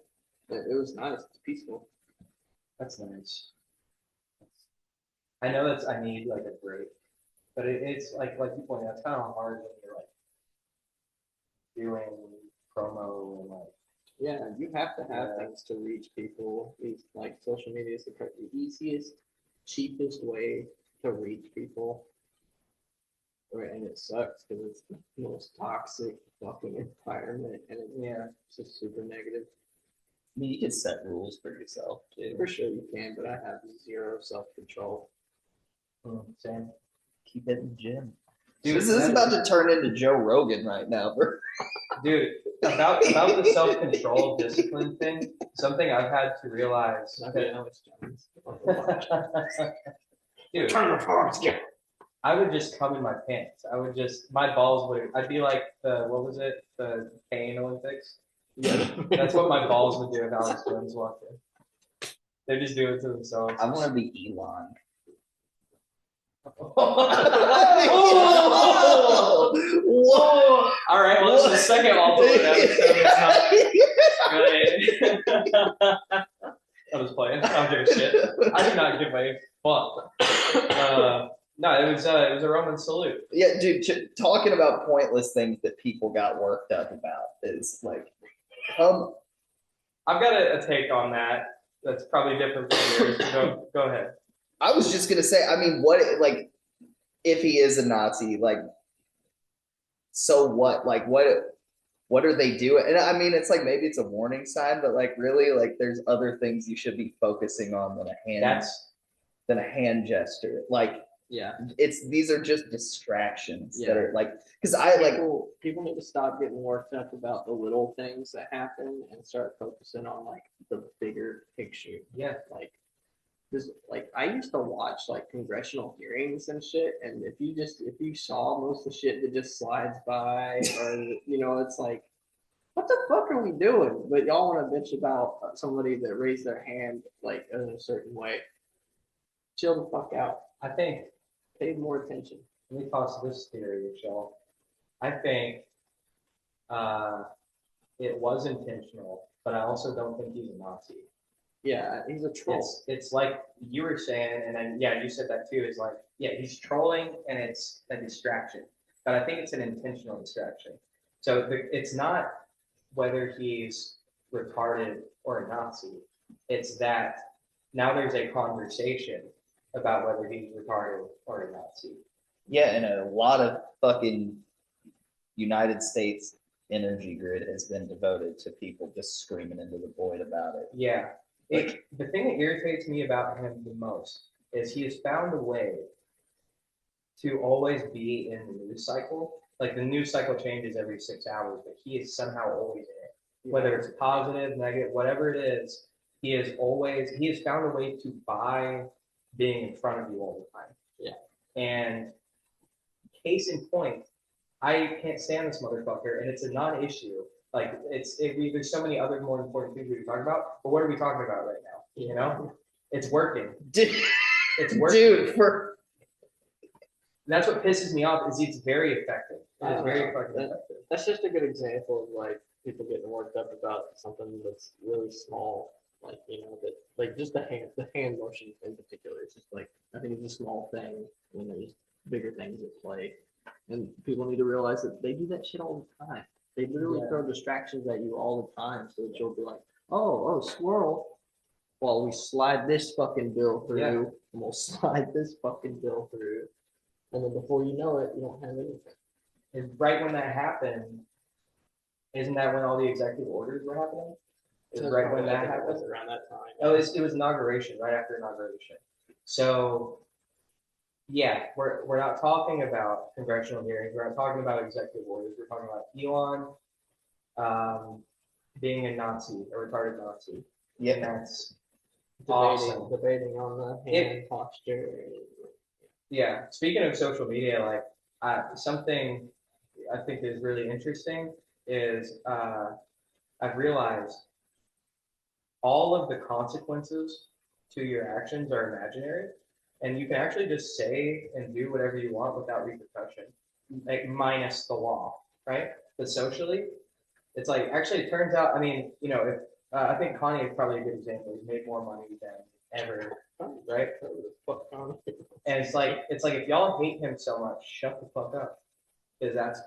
It was nice. It's peaceful. That's nice. I know I need like a break, but it's like you pointed out, it's kind of hard when you're like doing promo and like. Yeah, you have to have Yeah. things to reach people. It's like social media is the easiest, cheapest way to reach people. Right, and it sucks because it's the most toxic fucking environment, and it's just super negative. I mean, you can set rules for yourself too. For sure you can, but I have zero self-control. Same. Keep it in the gym. Dude, This is about to turn into Joe Rogan right now, bro. Dude, about the self-control discipline thing, something I've had to realize. I know it's John's. Dude, Turn the phones, get. I would just come in my pants. My balls I'd be like the Pain Olympics. Yeah. That's what my balls would do if Alex Jones walked in. They just do it to themselves. I want to be Elon. Whoa! All right, well, it's the second Altalune episode. It's not good. I was playing. I don't give a shit. I do not give a fuck. No, it was a Roman salute. Yeah, dude, talking about pointless things that people got worked up about is like, I've got a take on that. That's probably different from yours. Go ahead. I was just gonna say, I mean, what, like, if he is a Nazi, like, so what? Like, what are they doing? And I mean, it's like maybe it's a warning sign, but like, really, like, there's other things you should be focusing on than a hand gesture. Like, Yeah. These are just distractions that Yeah. are like, because I like people need to stop getting worked up about the little things that happen and start focusing on like the bigger picture. Yeah. Like this, like I used to watch like congressional hearings and shit, and if you saw most of the shit that just slides by, or it's like, what the fuck are we doing? But y'all want to bitch about somebody that raised their hand like in a certain way. Chill the fuck out. I think. Pay more attention. Let me toss this theory, Michelle. I think it was intentional, but I also don't think he's a Nazi. Yeah, he's a troll. It's like you were saying, and then you said that too. Is like, he's trolling, and it's a distraction. But I think it's an intentional distraction. So it's not whether he's retarded or a Nazi. It's that now there's a conversation about whether he's retarded or a Nazi. Yeah, and a lot of fucking United States energy grid has been devoted to people just screaming into the void about it. Yeah. The thing that irritates me about him the most is he has found a way to always be in the news cycle. Like the news cycle changes every 6 hours, but he is somehow always in it. Whether it's positive, negative, whatever it is, he has found a way to buy being in front of you all the time. Yeah. And case in point, I can't stand this motherfucker, and it's a non-issue. Like there's so many other more important things we can talk about, but what are we talking about right now? You know, it's working. It's working. Dude, that's what pisses me off. Is it's very effective. It's very fucking effective. That's just a good example of like people getting worked up about something that's really small. Like, that like just the hand motion in particular. It's just like, I think it's a small thing when there's bigger things at play. And people need to realize that they do that shit all the time. They literally throw distractions at you all the time. So that you'll be like, oh, squirrel. Well, we slide this fucking bill through, and we'll slide this fucking bill through. And then before you know it, you don't have anything. And right when that happened, isn't that when all the executive orders were happening? It was right when that happened. Was around that time. Oh, it was inauguration, right after inauguration. So, we're not talking about congressional hearings. We're not talking about executive orders. We're talking about Elon being a Nazi, a retarded Nazi. Yeah, and that's awesome. Debating on the hand posture. Yeah. Speaking of social media, like something I think is really interesting is I've realized all of the consequences to your actions are imaginary, and you can actually just say and do whatever you want without repercussion, like minus the law, right? But socially, it's like, actually it turns out, I mean, I think Kanye is probably a good example. He's made more money than ever, right? And it's like if y'all hate him so much, shut the fuck up, because that's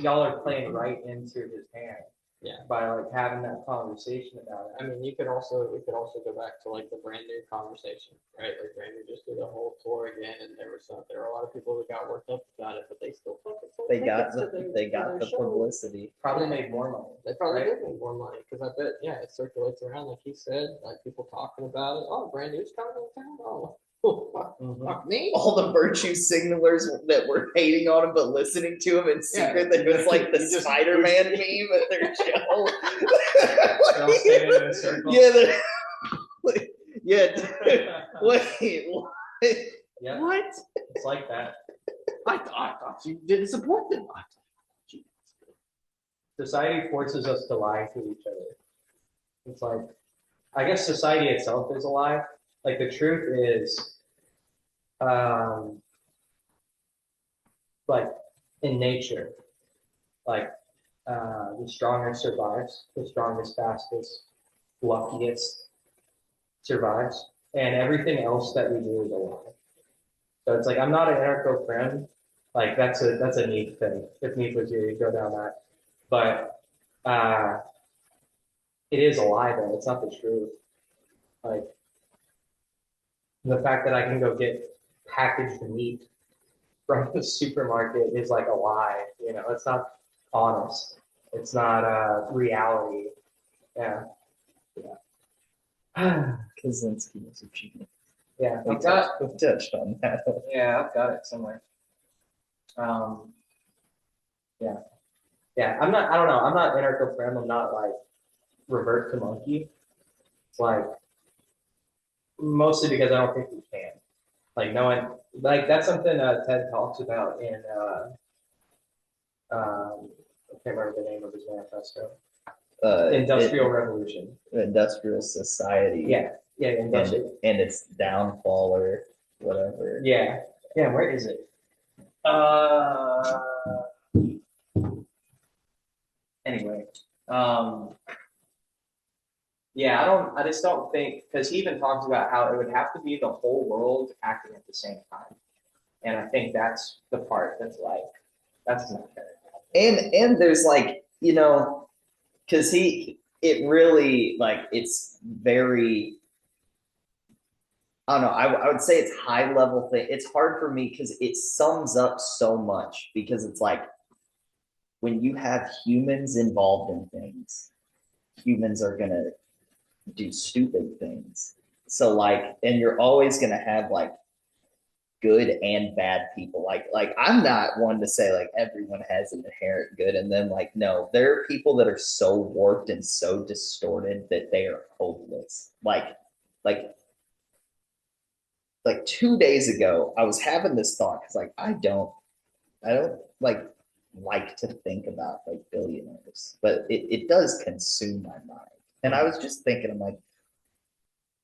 y'all are playing right into his hand. Yeah. By like having that conversation about it. I mean, we could also go back to like the brand new conversation, right? Like brand new just did a whole tour again, and there were a lot of people that got worked up about it, but they still fucking sold They got tickets to the their show. publicity. Probably made more money. They probably right? did make more money because I bet, yeah, it circulates around like he said, like people talking about it. Oh, brand new's coming to town. Oh, fuck me. All the virtue signalers that were hating on him but listening to him in secret, that was like the Spider-Man meme at their show. They're all standing in a circle. Yeah, wait, what? Yeah, What? it's like that. I thought you didn't support them. Society forces us to lie to each other. It's like, I guess society itself is a lie. Like the truth is, like in nature, like the strongest survives, the strongest, fastest, luckiest survives, and everything else that we do is a lie. So it's like I'm not an anarcho friend. Like that's a neat thing. If Neat was here, you'd go down that. But it is a lie though. It's not the truth. Like the fact that I can go get packaged meat from the supermarket is like a lie. You know, it's not honest. It's not reality. Yeah. Yeah. Kaczynski was a genius. Yeah. We've touched on that. Yeah, I've got it somewhere. Yeah. Yeah. I don't know. I'm not anarcho friend. I'm not like revert to monkey. It's like mostly because I don't think we can. Like no one, like that's something Ted talks about in I can't remember the name of his manifesto. Industrial Revolution. Industrial society. Yeah, yeah, industrial. And its downfall or whatever. Yeah, yeah. Where is it? Anyway, yeah, I just don't think, because he even talks about how it would have to be the whole world acting at the same time, and I think that's the part that's like that's not fair. And there's like, you know, because it really like it's very, I don't know, I would say it's high level thing. It's hard for me because it sums up so much, because it's like when you have humans involved in things, humans are gonna do stupid things. So like, and you're always gonna have like good and bad people. Like I'm not one to say like everyone has an inherent good, and then like no, there are people that are so warped and so distorted that they are hopeless. Like 2 days ago, I was having this thought because like I don't like to think about like billionaires, but it does consume my mind. And I was just thinking, I'm like,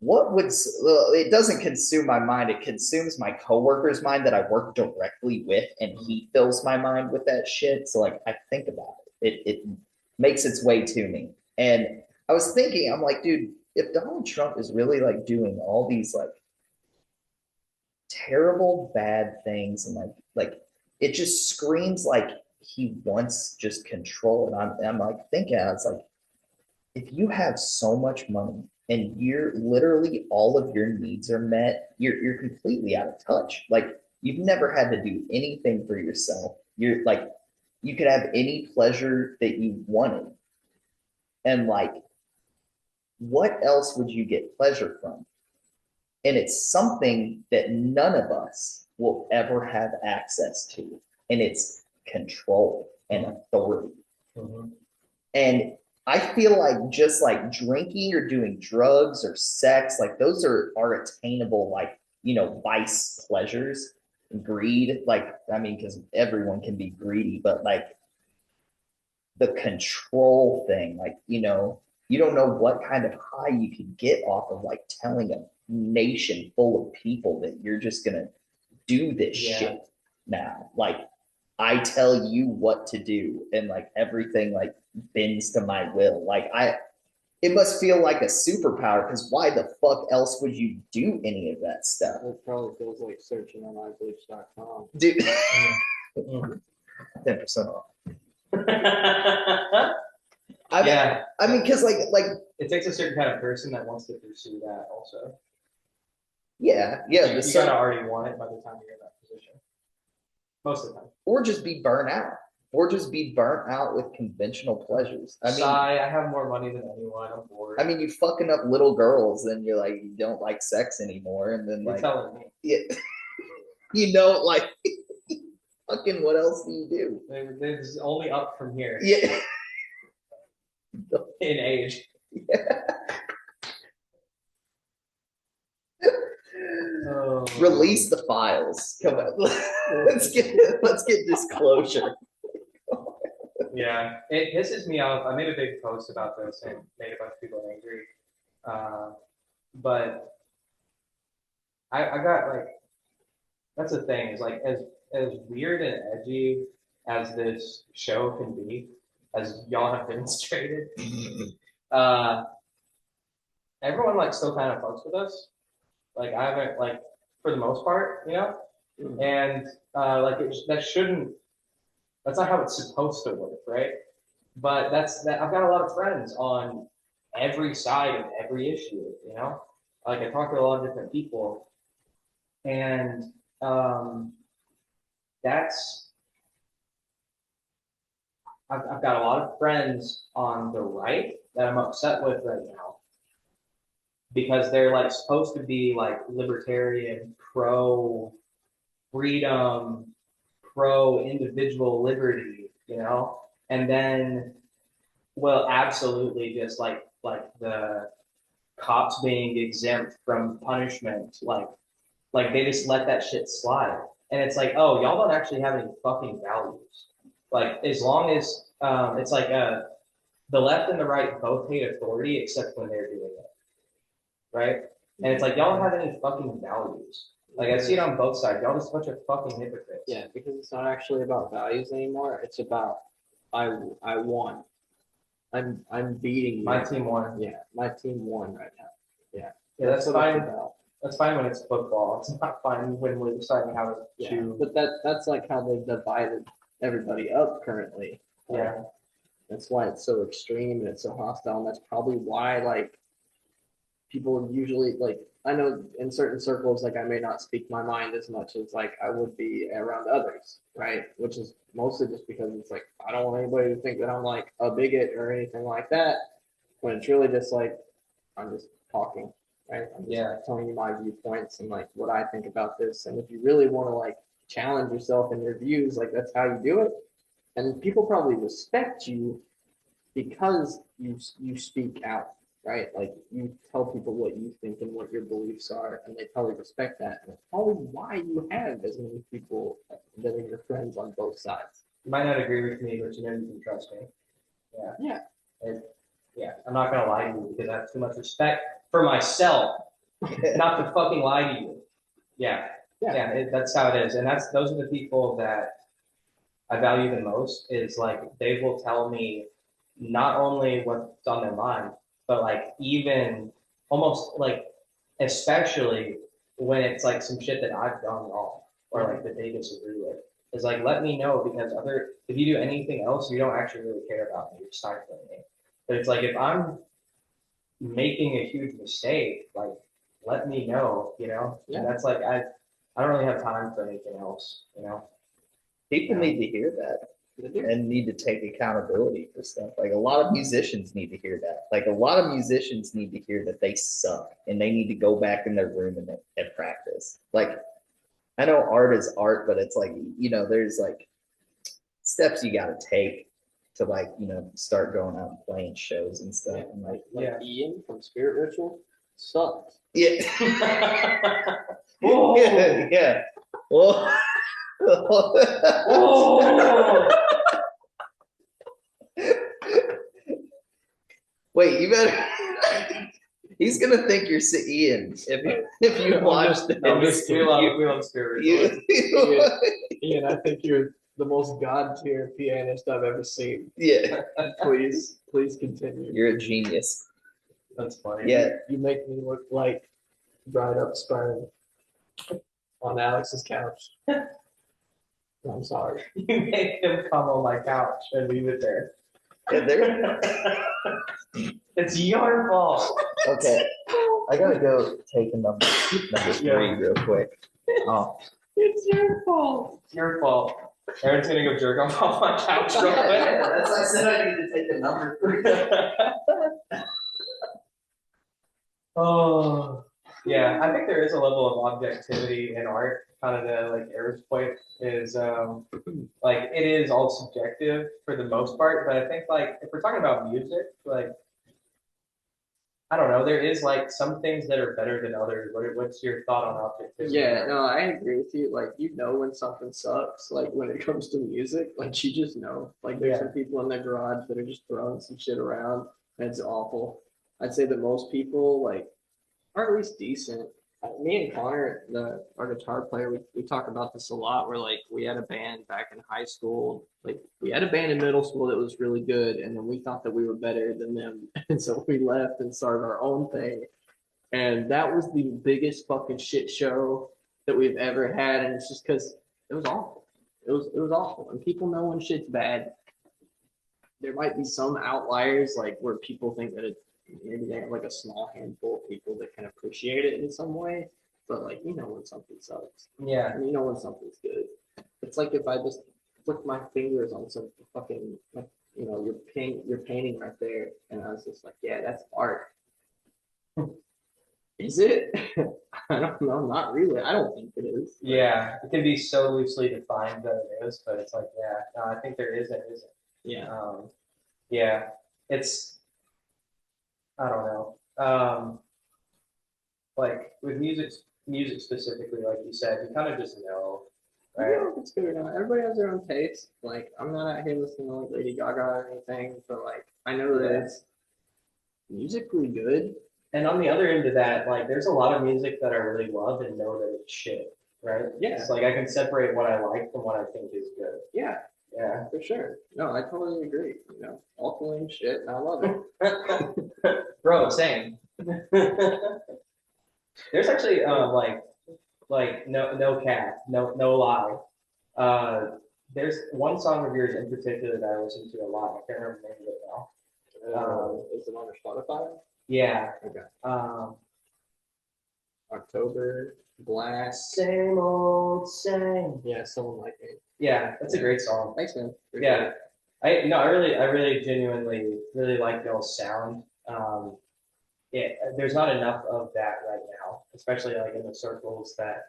what would it doesn't consume my mind, it consumes my coworker's mind that I work directly with, and he fills my mind with that shit. So like I think about it makes its way to me. And I was thinking, I'm like, dude, if Donald Trump is really like doing all these like terrible bad things, and like it just screams like he wants just control. And I'm like thinking, I was like, if you have so much money and you're literally all of your needs are met, you're completely out of touch. Like you've never had to do anything for yourself. You're like, you could have any pleasure that you wanted. And like, what else would you get pleasure from? And it's something that none of us will ever have access to. And it's control and authority. Mm-hmm. And I feel like just like drinking or doing drugs or sex, like those are attainable, like, you know, vice pleasures. Greed, like, I mean, because everyone can be greedy, but like the control thing, like, you know, you don't know what kind of high you could get off of like telling a nation full of people that you're just gonna do this shit now. Like I tell you what to do, and like everything like bends to my will. Like It must feel like a superpower because why the fuck else would you do any of that stuff? It probably feels like searching on iBleach.com. Dude, Mm. 10% off. Yeah, I mean, because like it takes a certain kind of person that wants to pursue that also. yeah, You the gotta already want it by the time you're in that position. Most of the time. or just be burnt out, or just be burnt out with conventional pleasures. I mean, Sigh, I have more money than anyone. I'm bored. I mean, you fucking up little girls, and you're like, you don't like sex anymore, and then You're like, telling me. yeah, you know, like, fucking, what else do you do? There's only up from here Yeah, in age. Oh. Release the files. Come on, let's get disclosure. Yeah, it pisses me off. I made a big post about this and made a bunch of people angry. But I got like, that's the thing is like as weird and edgy as this show can be, as y'all have demonstrated, everyone like still kind of fucks with us. Like I haven't like for the most part, you know, and like that's not how it's supposed to work, right? But I've got a lot of friends on every side of every issue, you know? Like I talk to a lot of different people and that's I've got a lot of friends on the right that I'm upset with right now because they're like supposed to be like libertarian, pro freedom, pro individual liberty, you know, and then well, absolutely just like the cops being exempt from punishment, like they just let that shit slide, and it's like, oh, y'all don't actually have any fucking values. Like as long as it's like the left and the right both hate authority except when they're doing it, right? And it's like y'all don't have any fucking values. Like I see it on both sides. Y'all just a bunch of fucking hypocrites. Yeah, because it's not actually about values anymore. It's about I won. I'm beating you. My team won. Yeah, my team won right now. Yeah. Yeah, that's what fine. it's about. That's fine when it's football. It's not fine when we're deciding how to Yeah, choose. but that's like how they've divided everybody up currently. Yeah. That's why it's so extreme and it's so hostile, and that's probably why like people usually like I know in certain circles like I may not speak my mind as much as like I would be around others, right? Which is mostly just because it's like I don't want anybody to think that I'm like a bigot or anything like that. When it's really just like I'm just talking, right? I'm just like, telling you my viewpoints and like what I think about this. And if you really want to like challenge yourself in your views, like that's how you do it. And people probably respect you because you speak out, right? Like you tell people what you think and what your beliefs are, and they probably respect that. And it's probably why you have as many people that are your friends on both sides. You might not agree with me, but you know you can trust me. Yeah. Yeah. Yeah. I'm not gonna lie to you because I have too much respect for myself, not to fucking lie to you. Yeah. That's how it is, and those are the people that I value the most. Is like they will tell me not only what's on their mind, but like even almost like especially when it's like some shit that I've done wrong or like that they disagree with. It's like let me know because if you do anything else, you don't actually really care about me. You're stifling me. But it's like if I'm making a huge mistake, like let me know, you know? Yeah. And that's like I don't really have time for anything else, you know? People need to hear that and need to take accountability for stuff. Like a lot of musicians need to hear that. Like a lot of musicians need to hear that they suck and they need to go back in their room and practice. Like I know art is art, but it's like, you know, there's like steps you got to take to like, you know, start going out and playing shows and stuff. Yeah, And like, Ian from Spirit Ritual sucks. yeah. Oh. Yeah. Well, Oh. wait, you better. He's gonna think you're Ian if you watch the. We love Spirit Ritual. Ian, I think you're the most god tier pianist I've ever seen. Yeah, Please continue. you're a genius. That's funny. Yeah, You make me look like dried up sperm on Alex's couch. I'm sorry. You made him come on my couch and leave it there. yeah, there. It's your fault. Okay, I gotta go take a number 3 real quick. Oh, It's your fault. It's your fault. Aaron's gonna go jerk off my couch real yeah, quick. that's why I said I need to take a number 3. Oh, yeah. I think there is a level of objectivity in art. Kind of the like Aaron's point is like it is all subjective for the most part, but I think like if we're talking about music, like I don't know, there is like some things that are better than others. What's your thought on objectivity? Yeah, no, I agree with you. Like, you know when something sucks, like when it comes to music, like you just know. Like there's some people in their garage that are just throwing some shit around and it's awful. I'd say that most people like are at least decent. Me and Connor, our guitar player, we talk about this a lot. Where like we had a band back in high school. Like we had a band in middle school that was really good, and then we thought that we were better than them, and so we left and started our own thing. And that was the biggest fucking shit show that we've ever had, and it's just because it was awful. It was awful, and people know when shit's bad. There might be some outliers, like where people think that maybe they have like a small handful of people that can appreciate it in some way, but like you know when something sucks, Yeah. and you know when something's good. It's like if I just flick my fingers on some fucking, like, you know, you're painting right there, and I was just like, yeah, that's art. Is it? I don't know. Not really. I don't think it is. Yeah, it can be so loosely defined that it is, but it's like, yeah, no, I think there is and isn't. Yeah. Yeah, it's, I don't know. Like with music specifically, like you said, you kind of just know, I right? don't know if it's good or not. Everybody has their own taste. Like, I'm not out here listening to like Lady Gaga or anything, but like, I know that it's musically good. And on the other end of that, like there's a lot of music that I really love and know that it's shit, right? Yeah. It's like I can separate what I like from what I think is good. Yeah, Yeah. for sure. No, I totally agree. You know, Altalune shit, and I love it. Bro, same. There's actually like no cap, no lie. There's one song of yours in particular that I listen to a lot. I can't remember the name of it now. Is it on your Spotify? Yeah. Okay. October, Blast. Same old same. Yeah, someone like me. Yeah, that's a great song. Thanks, man. Yeah. I really genuinely really like Bill's sound. Yeah, there's not enough of that right now, especially like in the circles that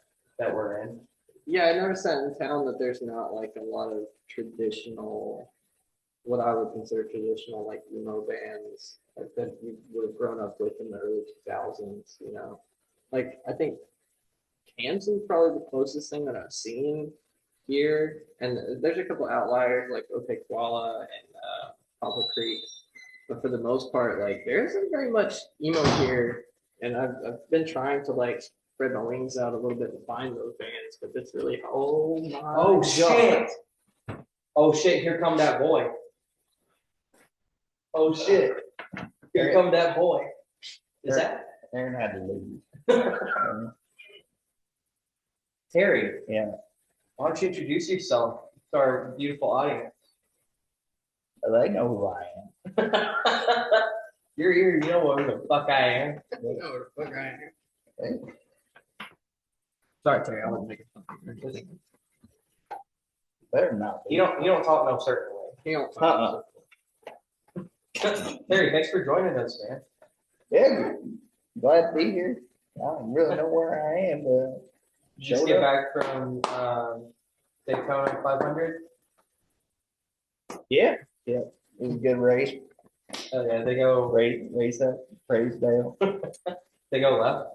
we're in. Yeah, I noticed that in town that there's not like a lot of traditional, what I would consider traditional like emo bands like that you would have grown up with in the early 2000s. You know, like I think Camden's probably the closest thing that I've seen here, and there's a couple outliers like Ope Koala and Papa Creek, but for the most part, like there isn't very much emo here, and I've been trying to like spread my wings out a little bit to find those bands, but it's really oh my Oh God. shit! Oh shit! Here come that boy. Oh shit! Here come that boy. Is that Aaron had to leave. Terry? Yeah, Why don't you introduce yourself to our beautiful audience? they know who I am. You're here. You know what the fuck I am. Sorry, Terry. I wasn't making fun. Better not be. You don't talk no certain way. You know, Uh-uh. Terry, thanks for joining us, man. Yeah, glad to be here. I don't really know where I am, but Did you just showed get up. back from Daytona 500? Yeah, it was a good race. Oh yeah, they go Race up, Praisdale, they go left.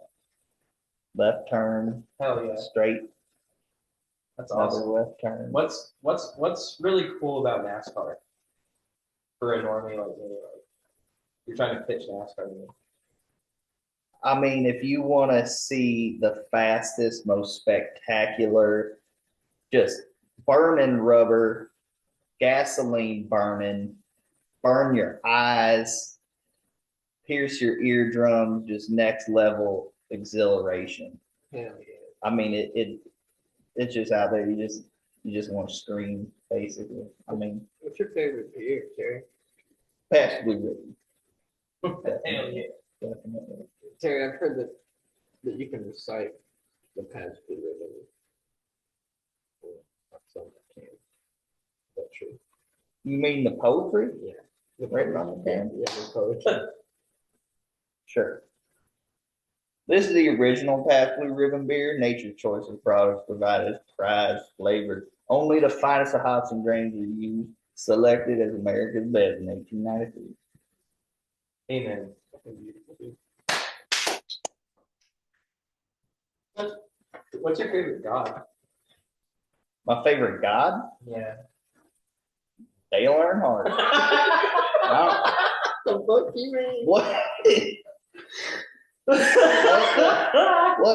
left turn, Hell yeah, straight, that's another awesome. left turn. What's really cool about NASCAR for a normie like me? Like, you're trying to pitch NASCAR to me. I mean, if you want to see the fastest, most spectacular, just burning rubber, gasoline burning, burn your eyes, pierce your eardrum, just next level exhilaration. Hell yeah. I mean, it's just out there. You just want to scream, basically. I mean, What's your favorite beer, Terry? past blue ribbon. Hell yeah. Definitely. Terry, I've heard that you can recite the past blue ribbon. Some can. Is that true? You mean the poetry? Yeah. The Right on the can? Yeah, the poetry. Sure. This is the original past blue ribbon beer. Nature's choice of products provided prized flavors. Only the finest of hops and grains are used. Selected as America's best in 1893. Amen. What's your favorite god? My favorite god? Yeah. Dale Earnhardt. The fuck you mean? What? What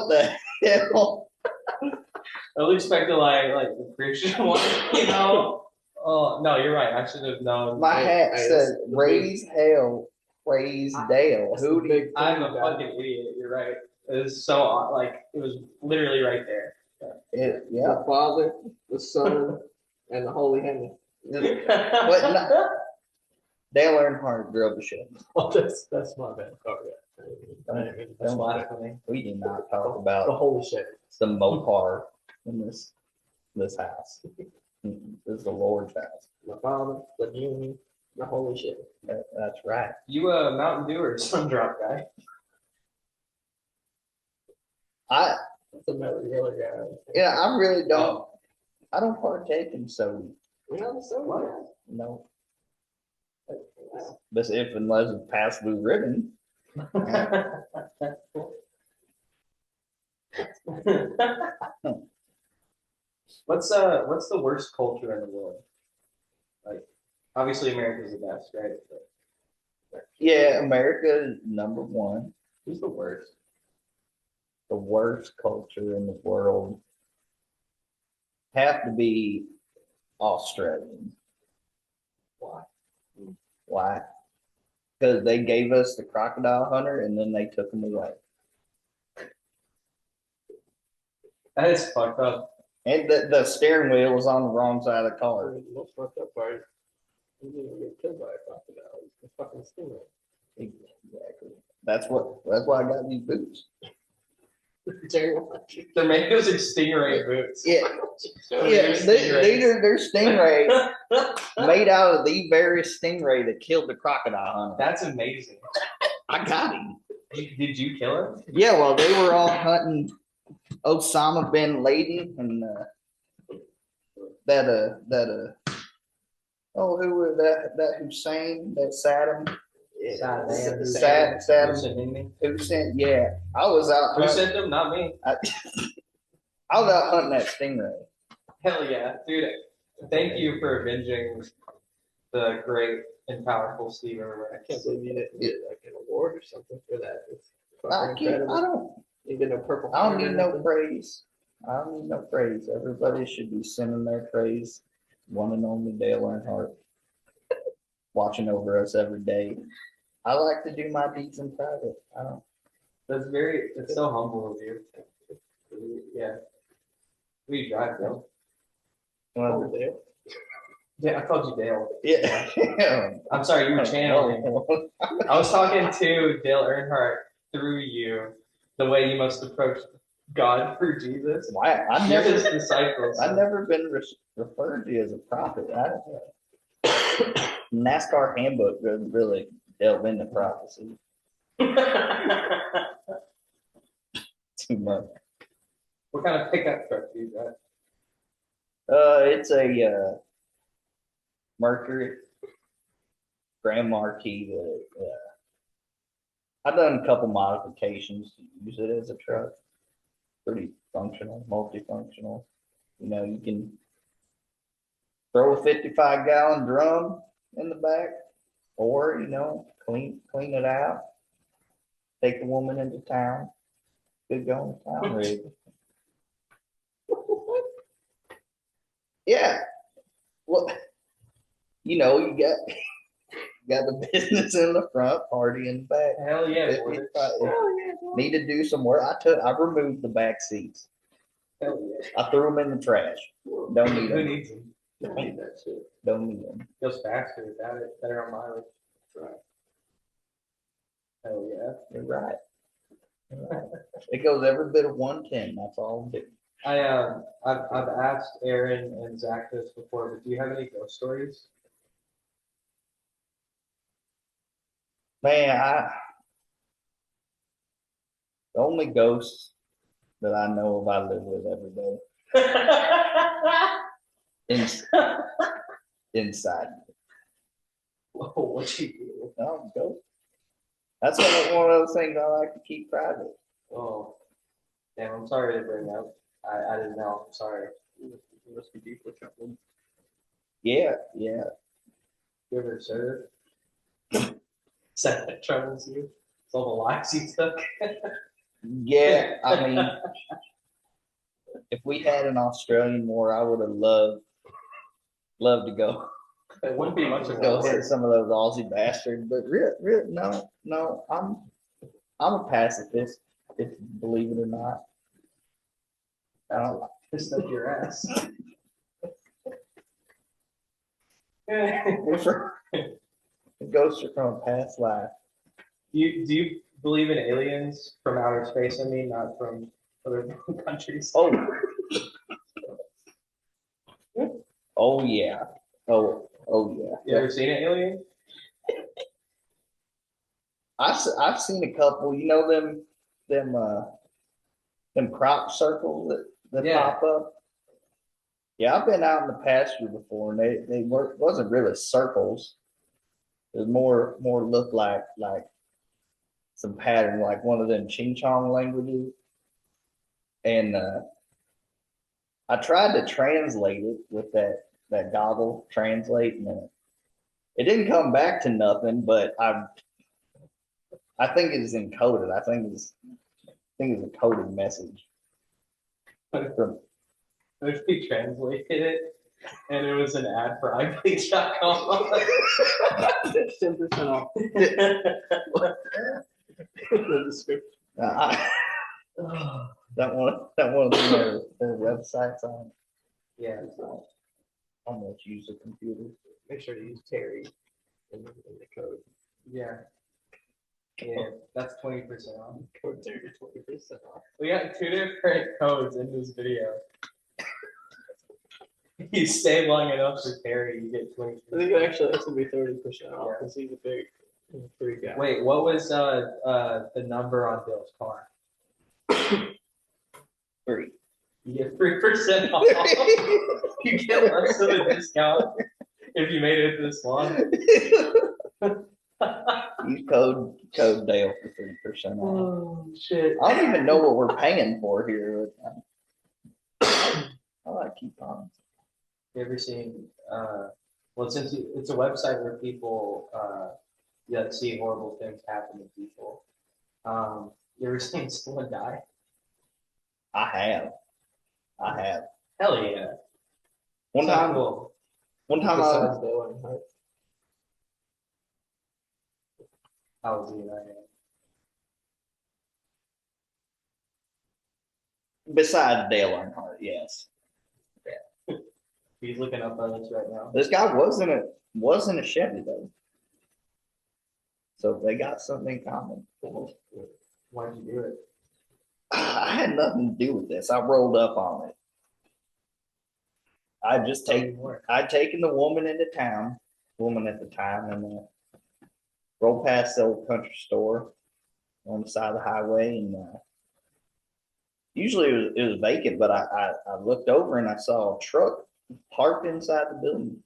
the hell? I was expecting like the Christian one, you know. Oh no, you're right. I should have known. My hat Hey, says that's the raise hell, praise Dale. That's Who the do you? big I'm a thing about fucking idiot. You're right. It was so like it was literally right there. Yeah. The Father, the Son, and the Holy Hand. What? Dale Earnhardt drove the ship. Oh, that's my bad. Oh, yeah. That's blasphemy. We did not talk The about Holy Shit. some Mopar in this house. This is the Lord's house. The Father, the Union, the Holy Shit. That's right. You a Mountain Dew or Sun Drop guy? That's another other guy. I really don't. I don't partake in soda. You know, so what? No. But unless it's past blue ribbon. What's the worst culture in the world? Like, obviously America's the best, right? But Yeah, America is number one. who's the worst? The worst culture in the world have to be Australian. Why? Why? Because they gave us the crocodile hunter and then they took him away. That is fucked up. And the steering wheel was on the wrong side of the car. The most fucked up part, you didn't get killed by a crocodile. It's the fucking stingray. Exactly. That's why I got these boots. Terry, They're making those stingray boots. Yeah, they're stingray made out of the very stingray that killed the crocodile hunter. That's amazing. I got him. Did you kill him? Yeah, well, they were all hunting Osama bin Laden and who was that Hussein, that Saddam Hussein. Yeah, I was out. Who sent them? Not me. I was out hunting that stingray. Hell yeah, dude! Thank you for avenging the great and powerful Steve Irwin. I can't believe you didn't get like an award or something for that. It's I fucking incredible. don't. You get a purple. I don't heart or need no nothing? praise. I don't need no praise. Everybody should be sending their praise. One and only Dale Earnhardt, watching over us every day. I like to do my deeds in private. I don't. It's so humble of you. Yeah. Who do you drive, Bill? Oh, Dale. Yeah, I called you Dale. Yeah. I'm sorry, you were channeling. I was talking to Dale Earnhardt through you, the way you must approach God through Jesus. Why? You're his disciples. I've never been referred to as a prophet. NASCAR handbook doesn't really delve into prophecy too much. What kind of pickup truck do you drive? It's a Mercury Grand Marquis. I've done a couple modifications to use it as a truck. Pretty functional, multifunctional. You know, you can throw a 55-gallon drum in the back, or clean it out. Take the woman into town. Good going to town rig. Yeah. Well, you got the business in the front, party in the back. Hell yeah, If- boy. if I need to do some work. I removed the back seats. Hell yeah. I threw them in the trash. Don't need Who them. needs them? Don't need that shit. Don't need them. Goes faster without it. Better on mileage. Right. Hell yeah. You're right. It goes every bit of 110. That's all I'm doing. I've asked Aaron and Zach this before, but do you have any ghost stories? Man, the only ghosts that I know of, I live with every day. Inside. Whoa, what you do? No, ghost. That's one of those things I like to keep private. Oh, damn! I'm sorry to bring up. I didn't know. I'm sorry. You must be deeply troubled. Yeah. You ever served? That troubles you? It's all the lives you took. Yeah, I mean, if we had an Australian war, I would have loved to go It wouldn't be much of go a hit war. some of those Aussie bastards. But no, I'm a pacifist, if you believe it or not. I don't, Pissed up your ass. the ghosts are from a past life. Do you believe in aliens from outer space? I mean, not from other countries. Oh, oh yeah, oh yeah. You ever seen an alien? I've seen a couple. You know them crop circles that Yeah. pop up. Yeah, I've been out in the pasture before, and they wasn't really circles. It was more looked like some pattern, like one of them ching chong languages. And I tried to translate it with that goggle translate, and it didn't come back to nothing. But I think it's encoded. I think it's a coded message. From, If we translated it, and it was an ad for iBleach.com. 10% off the description. that one of their websites on. Yeah. I'm gonna use a computer. Make sure to use Terry in the code. Yeah. Yeah, that's 20% off. Code Terry 20% off. We got two different codes in this video. You stay long enough for Terry, you get 20%. I think actually that's gonna be 30% off because he's a big free guy. Wait, what was the number on Bill's car? 3. You get 3% off. You get less of a discount if you made it this long. Use code Dale for 3% off. Oh shit! I don't even know what we're paying for here. I like coupons. You ever seen? Well, since it's a website where people see horrible things happen to people. You ever seen someone die? I have. Hell yeah! One Sounds time, cool. Besides Dale Earnhardt. How was he that? besides Dale Earnhardt, yes. He's looking up on us right now. This guy wasn't a Chevy though. So they got something in common. Why'd you do it? I had nothing to do with this. I rolled up on it. I'd taken the woman into town, woman at the time, and rolled past the old country store on the side of the highway, and usually it was vacant, but I looked over and I saw a truck parked inside the building,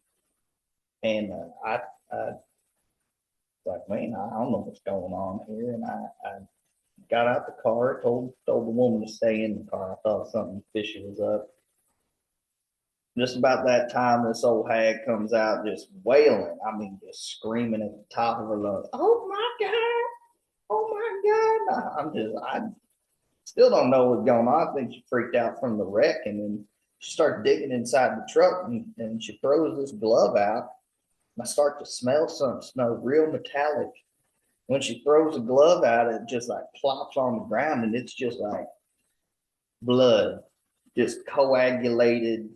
and I was like, man, I don't know what's going on here, and I got out the car, told the woman to stay in the car. I thought something fishy was up. Just about that time, this old hag comes out just wailing. I mean, just screaming at the top of her lungs. Oh my God. Oh my God. I still don't know what's going on. I think she freaked out from the wreck, and then she started digging inside the truck, and she throws this glove out. I start to smell something, smells real metallic. When she throws a glove out, it just like plops on the ground and it's just like blood, just coagulated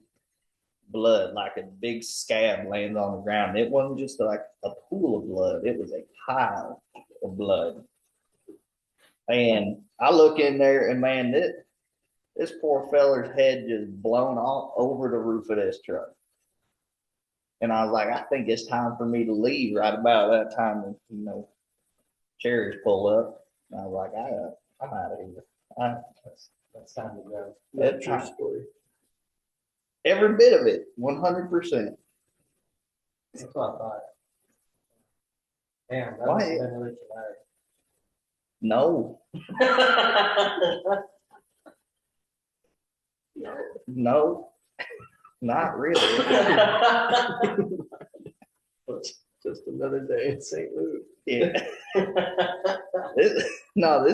blood, like a big scab lands on the ground. It wasn't just like a pool of blood, it was a pile of blood. And I look in there and man, this poor feller's head just blown all over the roof of this truck. And I was like, I think it's time for me to leave right about that time, chairs pull up. And I was like, I'm out of here. That's time to go. That's your story. Every bit of it, 100%. That's what I thought. Damn, that Why? must have been really traumatic. No, no, not really. Just another day in St. Louis. Yeah. This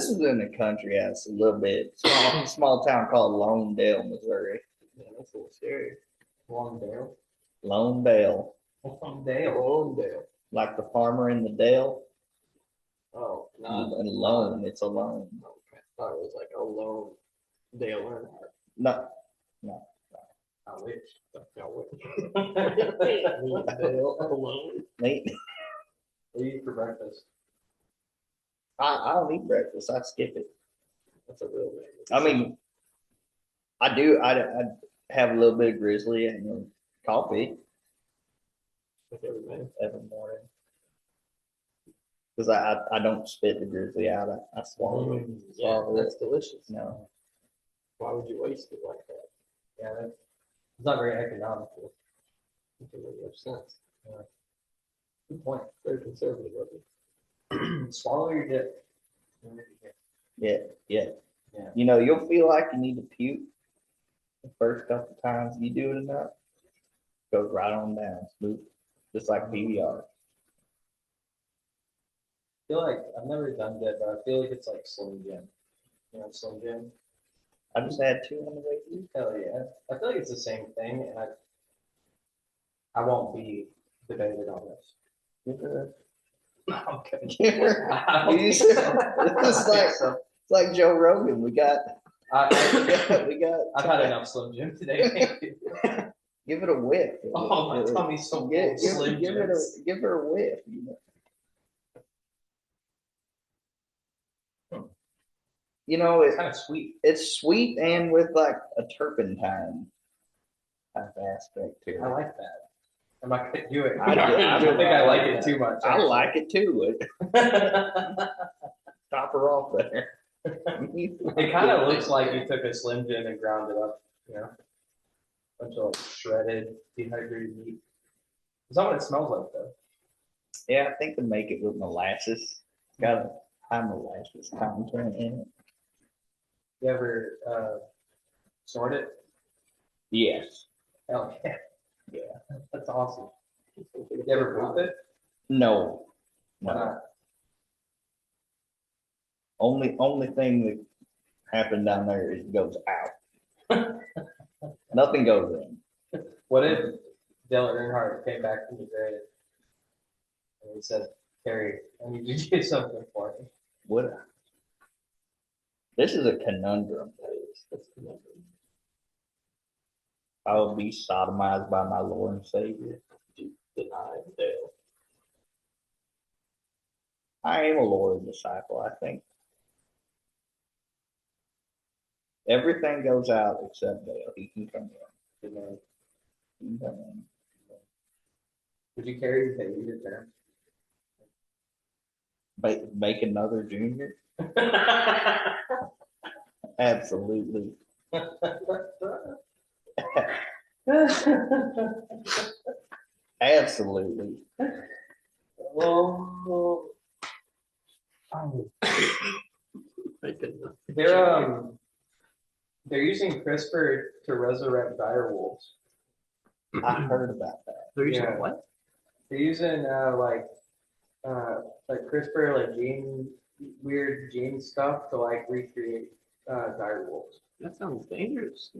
is in the country. It's a little bit small town called Lonedale, Missouri. Yeah, that's a little scary. Longdale. Lonedale, Longdale. like the farmer in the dale. Oh, And not lone, it's a lone. okay. I thought it was like a lone Dale Earnhardt. No, I wish. Dale alone. Nate. What do you eat for breakfast? I don't eat breakfast. I skip it. That's a real name. I mean, I do. I have a little bit of grizzly and coffee Like every man. every morning because I don't spit the grizzly out. I swallow it. Yeah, Swallow it. that's delicious. No, Why would you waste it like that? Yeah, it's not very economical. It doesn't make much sense. Good point. Very conservative of you. Swallow your dip. yeah. Yeah. You'll feel like you need to puke the first couple times. You do it enough, goes right on down, smooth, just like PBR. I feel like I've never done dip, but I feel like it's like Slim Jim. You know, Slim Jim. I just had 2 on the way through. Hell yeah. I feel like it's the same thing, and I won't be debated on this. Okay. I don't think so. It's like Joe Rogan. We got. I've I've had enough Slim Jim today. Thank you. Give it a whiff. Oh, my tummy's so full of Slim give Jims. her a whiff. It's kind of sweet. It's sweet and with like a turpentine type aspect to it. I like that. I'm not gonna do it. I do. I think I like it too much. I like it too. Top her off there. It kind of looks like you took a Slim Jim and ground it up, bunch of shredded, dehydrated meat. Is that what it smells like, though? Yeah, I think to make it with molasses. It's got a high molasses content in it. You ever snort it? Yes. Hell yeah. Yeah. That's awesome. You ever boof it? No. Why No. not? Only thing that happened down there is it goes out. Nothing goes in. What if Dale Earnhardt came back from the grave and he said, Terry, I need you to do something for me? Would I? This is a conundrum. That's a conundrum. I will be sodomized by my Lord and Savior. You deny Dale. I am a Lord disciple, I think. Everything goes out except Dale. He can come in. He can come in. Would you carry your baby to term? Make another junior? Absolutely. Absolutely. Well, they're using CRISPR to resurrect dire wolves. I heard about that. They're using Yeah. what? They're using like CRISPR, like weird gene stuff to like recreate dire wolves. That sounds dangerous.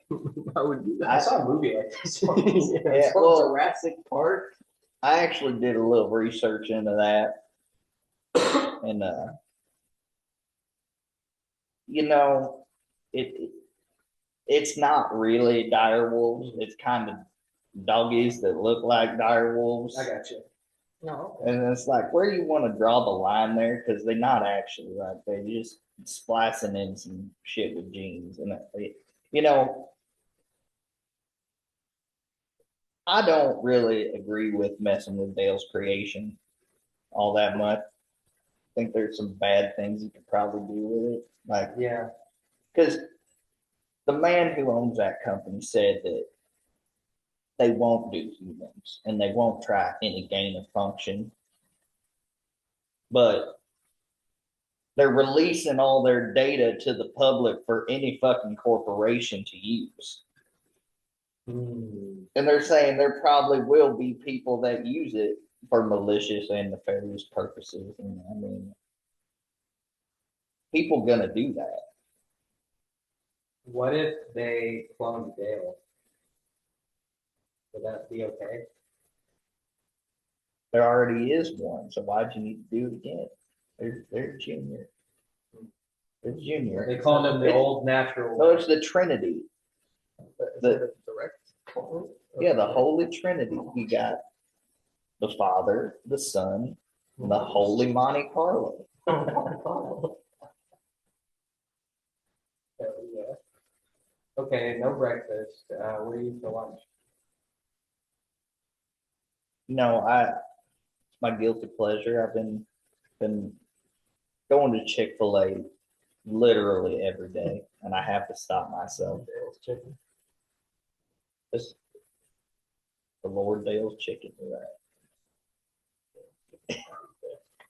Why would you do I that? saw a movie like this. Yeah, Yeah, it's well- called Jurassic Park. I actually did a little research into that, and you know, it's not really dire wolves. It's kind of doggies that look like dire wolves. I got you. No. Okay. And it's like, where do you want to draw the line there? Because they're not actually like they're just splicing in some shit with genes, and you know, I don't really agree with messing with Dale's creation all that much. I think there's some bad things you could probably do with it, like Yeah. because the man who owns that company said that they won't do humans and they won't try any gain of function, but they're releasing all their data to the public for any fucking corporation to use. Hmm. And they're saying there probably will be people that use it for malicious and nefarious purposes. And I mean, people gonna do that. What if they cloned Dale? Would that be okay? There already is one, so why'd you need to do it again? They're junior. They're junior. They called him the old natural. No, it's the Trinity. The direct. yeah, the Holy Trinity. You got the Father, the Son, and the Holy Monte Carlo. Yeah. Okay, no breakfast. What do you eat for lunch? No, it's my guilty pleasure. I've been going to Chick-fil-A literally every day, and I have to stop myself. Dale's chicken. It's the Lord Dale's chicken, right?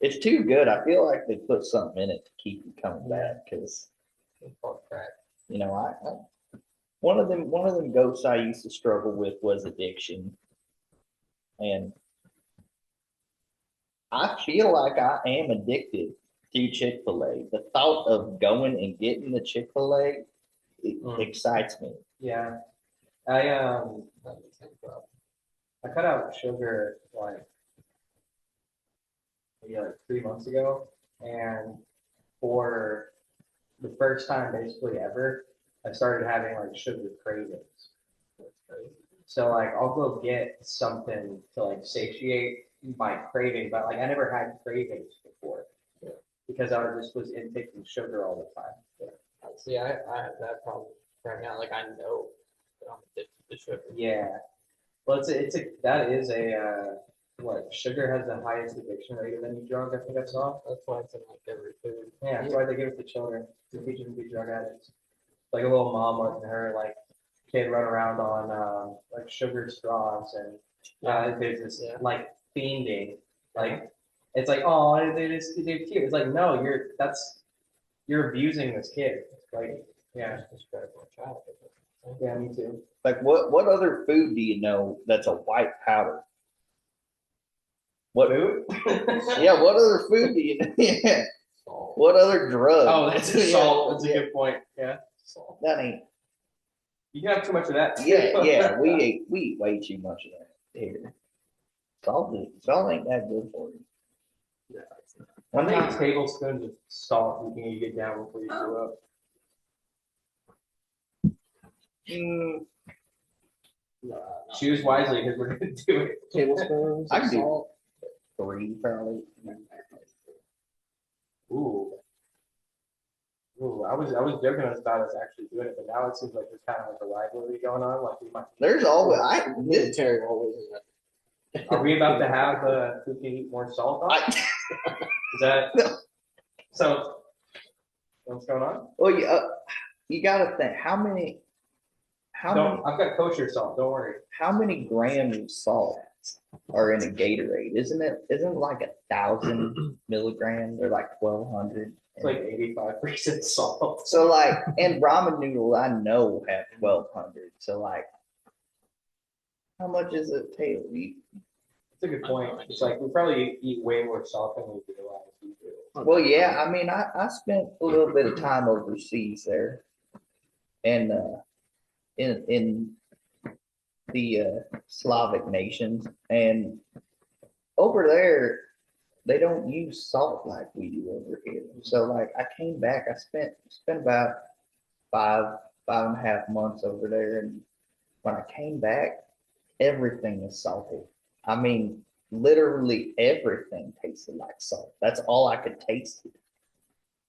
It's too good. I feel like they put something in it to keep you coming back because It's called crack. you know I one of them ghosts I used to struggle with was addiction, and I feel like I am addicted to Chick-fil-A. The thought of going and getting the Chick-fil-A excites me. Yeah, I That's the same problem. I cut out sugar like maybe like 3 months ago, and for the first time basically ever, I started having like sugar cravings. That's crazy. So like I'll go get something to like satiate my craving, but like I never had cravings before. Yeah. Because I just was intaking sugar all the time. Yeah. See, I have that problem right now. Like I know that I'm addicted to sugar. Yeah. Well, that is a what sugar has the highest addiction rate of any drug. I think I saw. That's why it's in like every food. Yeah, that's why they give it to children to teach them to be drug addicts. Like a little mom letting her like kid run around on like sugar straws and there's this Yeah. like fiending. Like it's like, oh, they're cute. It's like, no, you're abusing this kid. Like, yeah, It's better for a child. yeah, me too. Like what other food do you know that's a white powder? What Food? Yeah, what other food do you know? Yeah. Salt. What other drug? Oh, that's a salt. That's a good point. Yeah. Salt. That ain't. You can have too much of that. Yeah. We eat way too much of that here. Salt ain't that good for you. Yeah, it's not. How One many time, tablespoons of salt do you think you get down before you grew up? mm, Choose wisely because we're gonna do it. Tablespoons I of can do salt. 3 probably. Ooh. Ooh, I was joking about us actually doing it, but now it seems like there's kind of like a rivalry going on. Like we might. There's always Me and Terry always in that. Are we about to have who can eat more salt? On? I, Is that No. so? What's going on? well, you gotta think how many I've got kosher salt. Don't worry. how many grams of salt are in a Gatorade? Isn't it like 1,000 milligrams or like 1,200? It's like 85% salt. So like, and ramen noodles I know have 1,200. So like, how much is it take? It's a good point. It's like we probably eat way more salt than we realize we do. Well, yeah, I mean, I spent a little bit of time overseas there, and in the Slavic nations, and over there, they don't use salt like we do over here. So like I came back, I spent about 5.5 months over there, and when I came back, everything is salty. I mean, literally everything tasted like salt. That's all I could taste.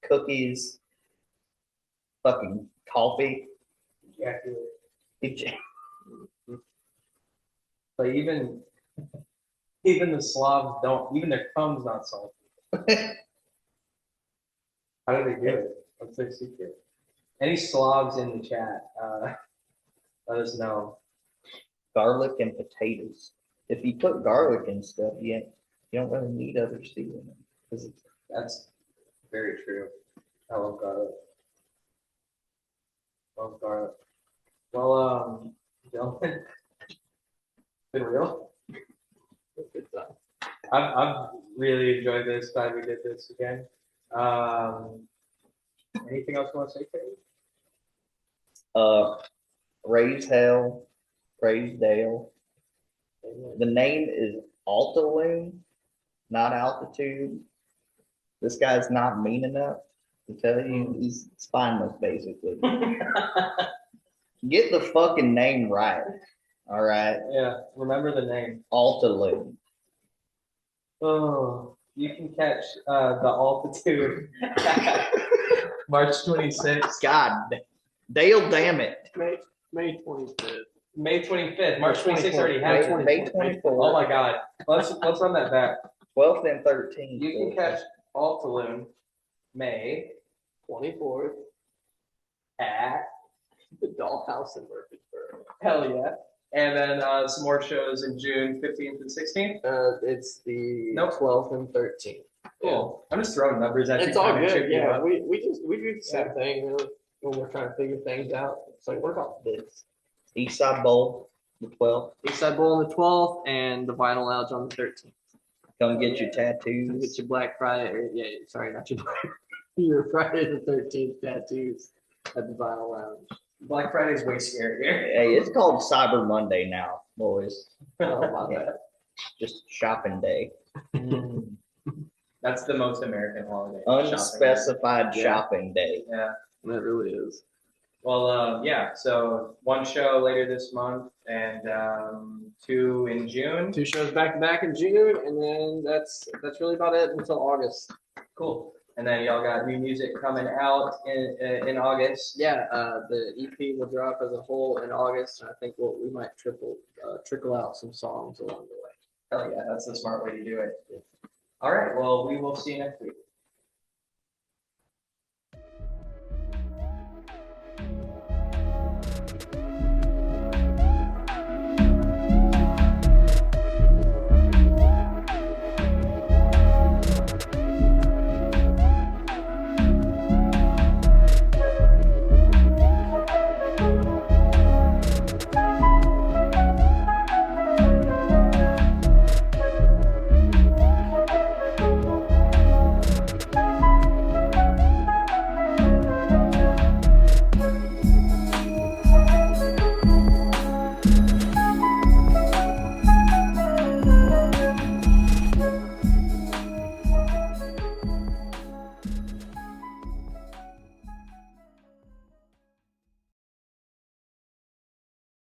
Cookies, fucking coffee. Yeah. But even the Slavs don't. Even their cum's not salty. How do they do it? What's their secret? Any Slavs in the chat? Let us know. Garlic and potatoes. If you put garlic in stuff, you don't really need other seasoning. That's very true. I love garlic. Love garlic. Well, Dylan, been real. Good time. I've really enjoyed this. Glad we did this again. Anything else you want to say, Katie? Raise hell, praise Dale. The name is Altalune, not altitude. This guy's not mean enough to tell you he's spineless, basically. Get the fucking name right. All right. Yeah, remember the name. Altalune. Oh, you can catch the altitude March 26th. God, Dale, damn it. May 25th. May 25th. March 26th already happened. May 24th. Oh my God. Let's run that back. 12th and 13th. You can catch Altalune May 24th at the Dollhouse in Murfreesboro. hell yeah. And then some more shows in June 15th and 16th. It's the Nope. 12th and 13th. Cool. I'm just throwing numbers at you. It's all trying to good. trip you Yeah, up. we do the same thing, you know, when we're trying to figure things out. It's like, what about this? Eastside Bowl, the 12th. Eastside Bowl on the 12th and the Vinyl Lounge on the 13th. Come get your Get tattoos. your Black Friday, or, yeah, sorry, not your your Friday the 13th tattoos at the Vinyl Lounge. Black Friday's way scarier. Hey, it's called Cyber Monday now, boys. Oh, my Yeah. bad. Just shopping day. That's the most American holiday. Unspecified Yeah. shopping day. Yeah. That really is. Well, yeah. So one show later this month and 2 in June. 2 shows back to back in June, and then that's really about it until August. Cool. And then y'all got new music coming out in August. Yeah, the EP will drop as a whole in August, and I think we might trickle out some songs along the way. Hell yeah, that's the smart way to do it. All right. Well, we will see you next week.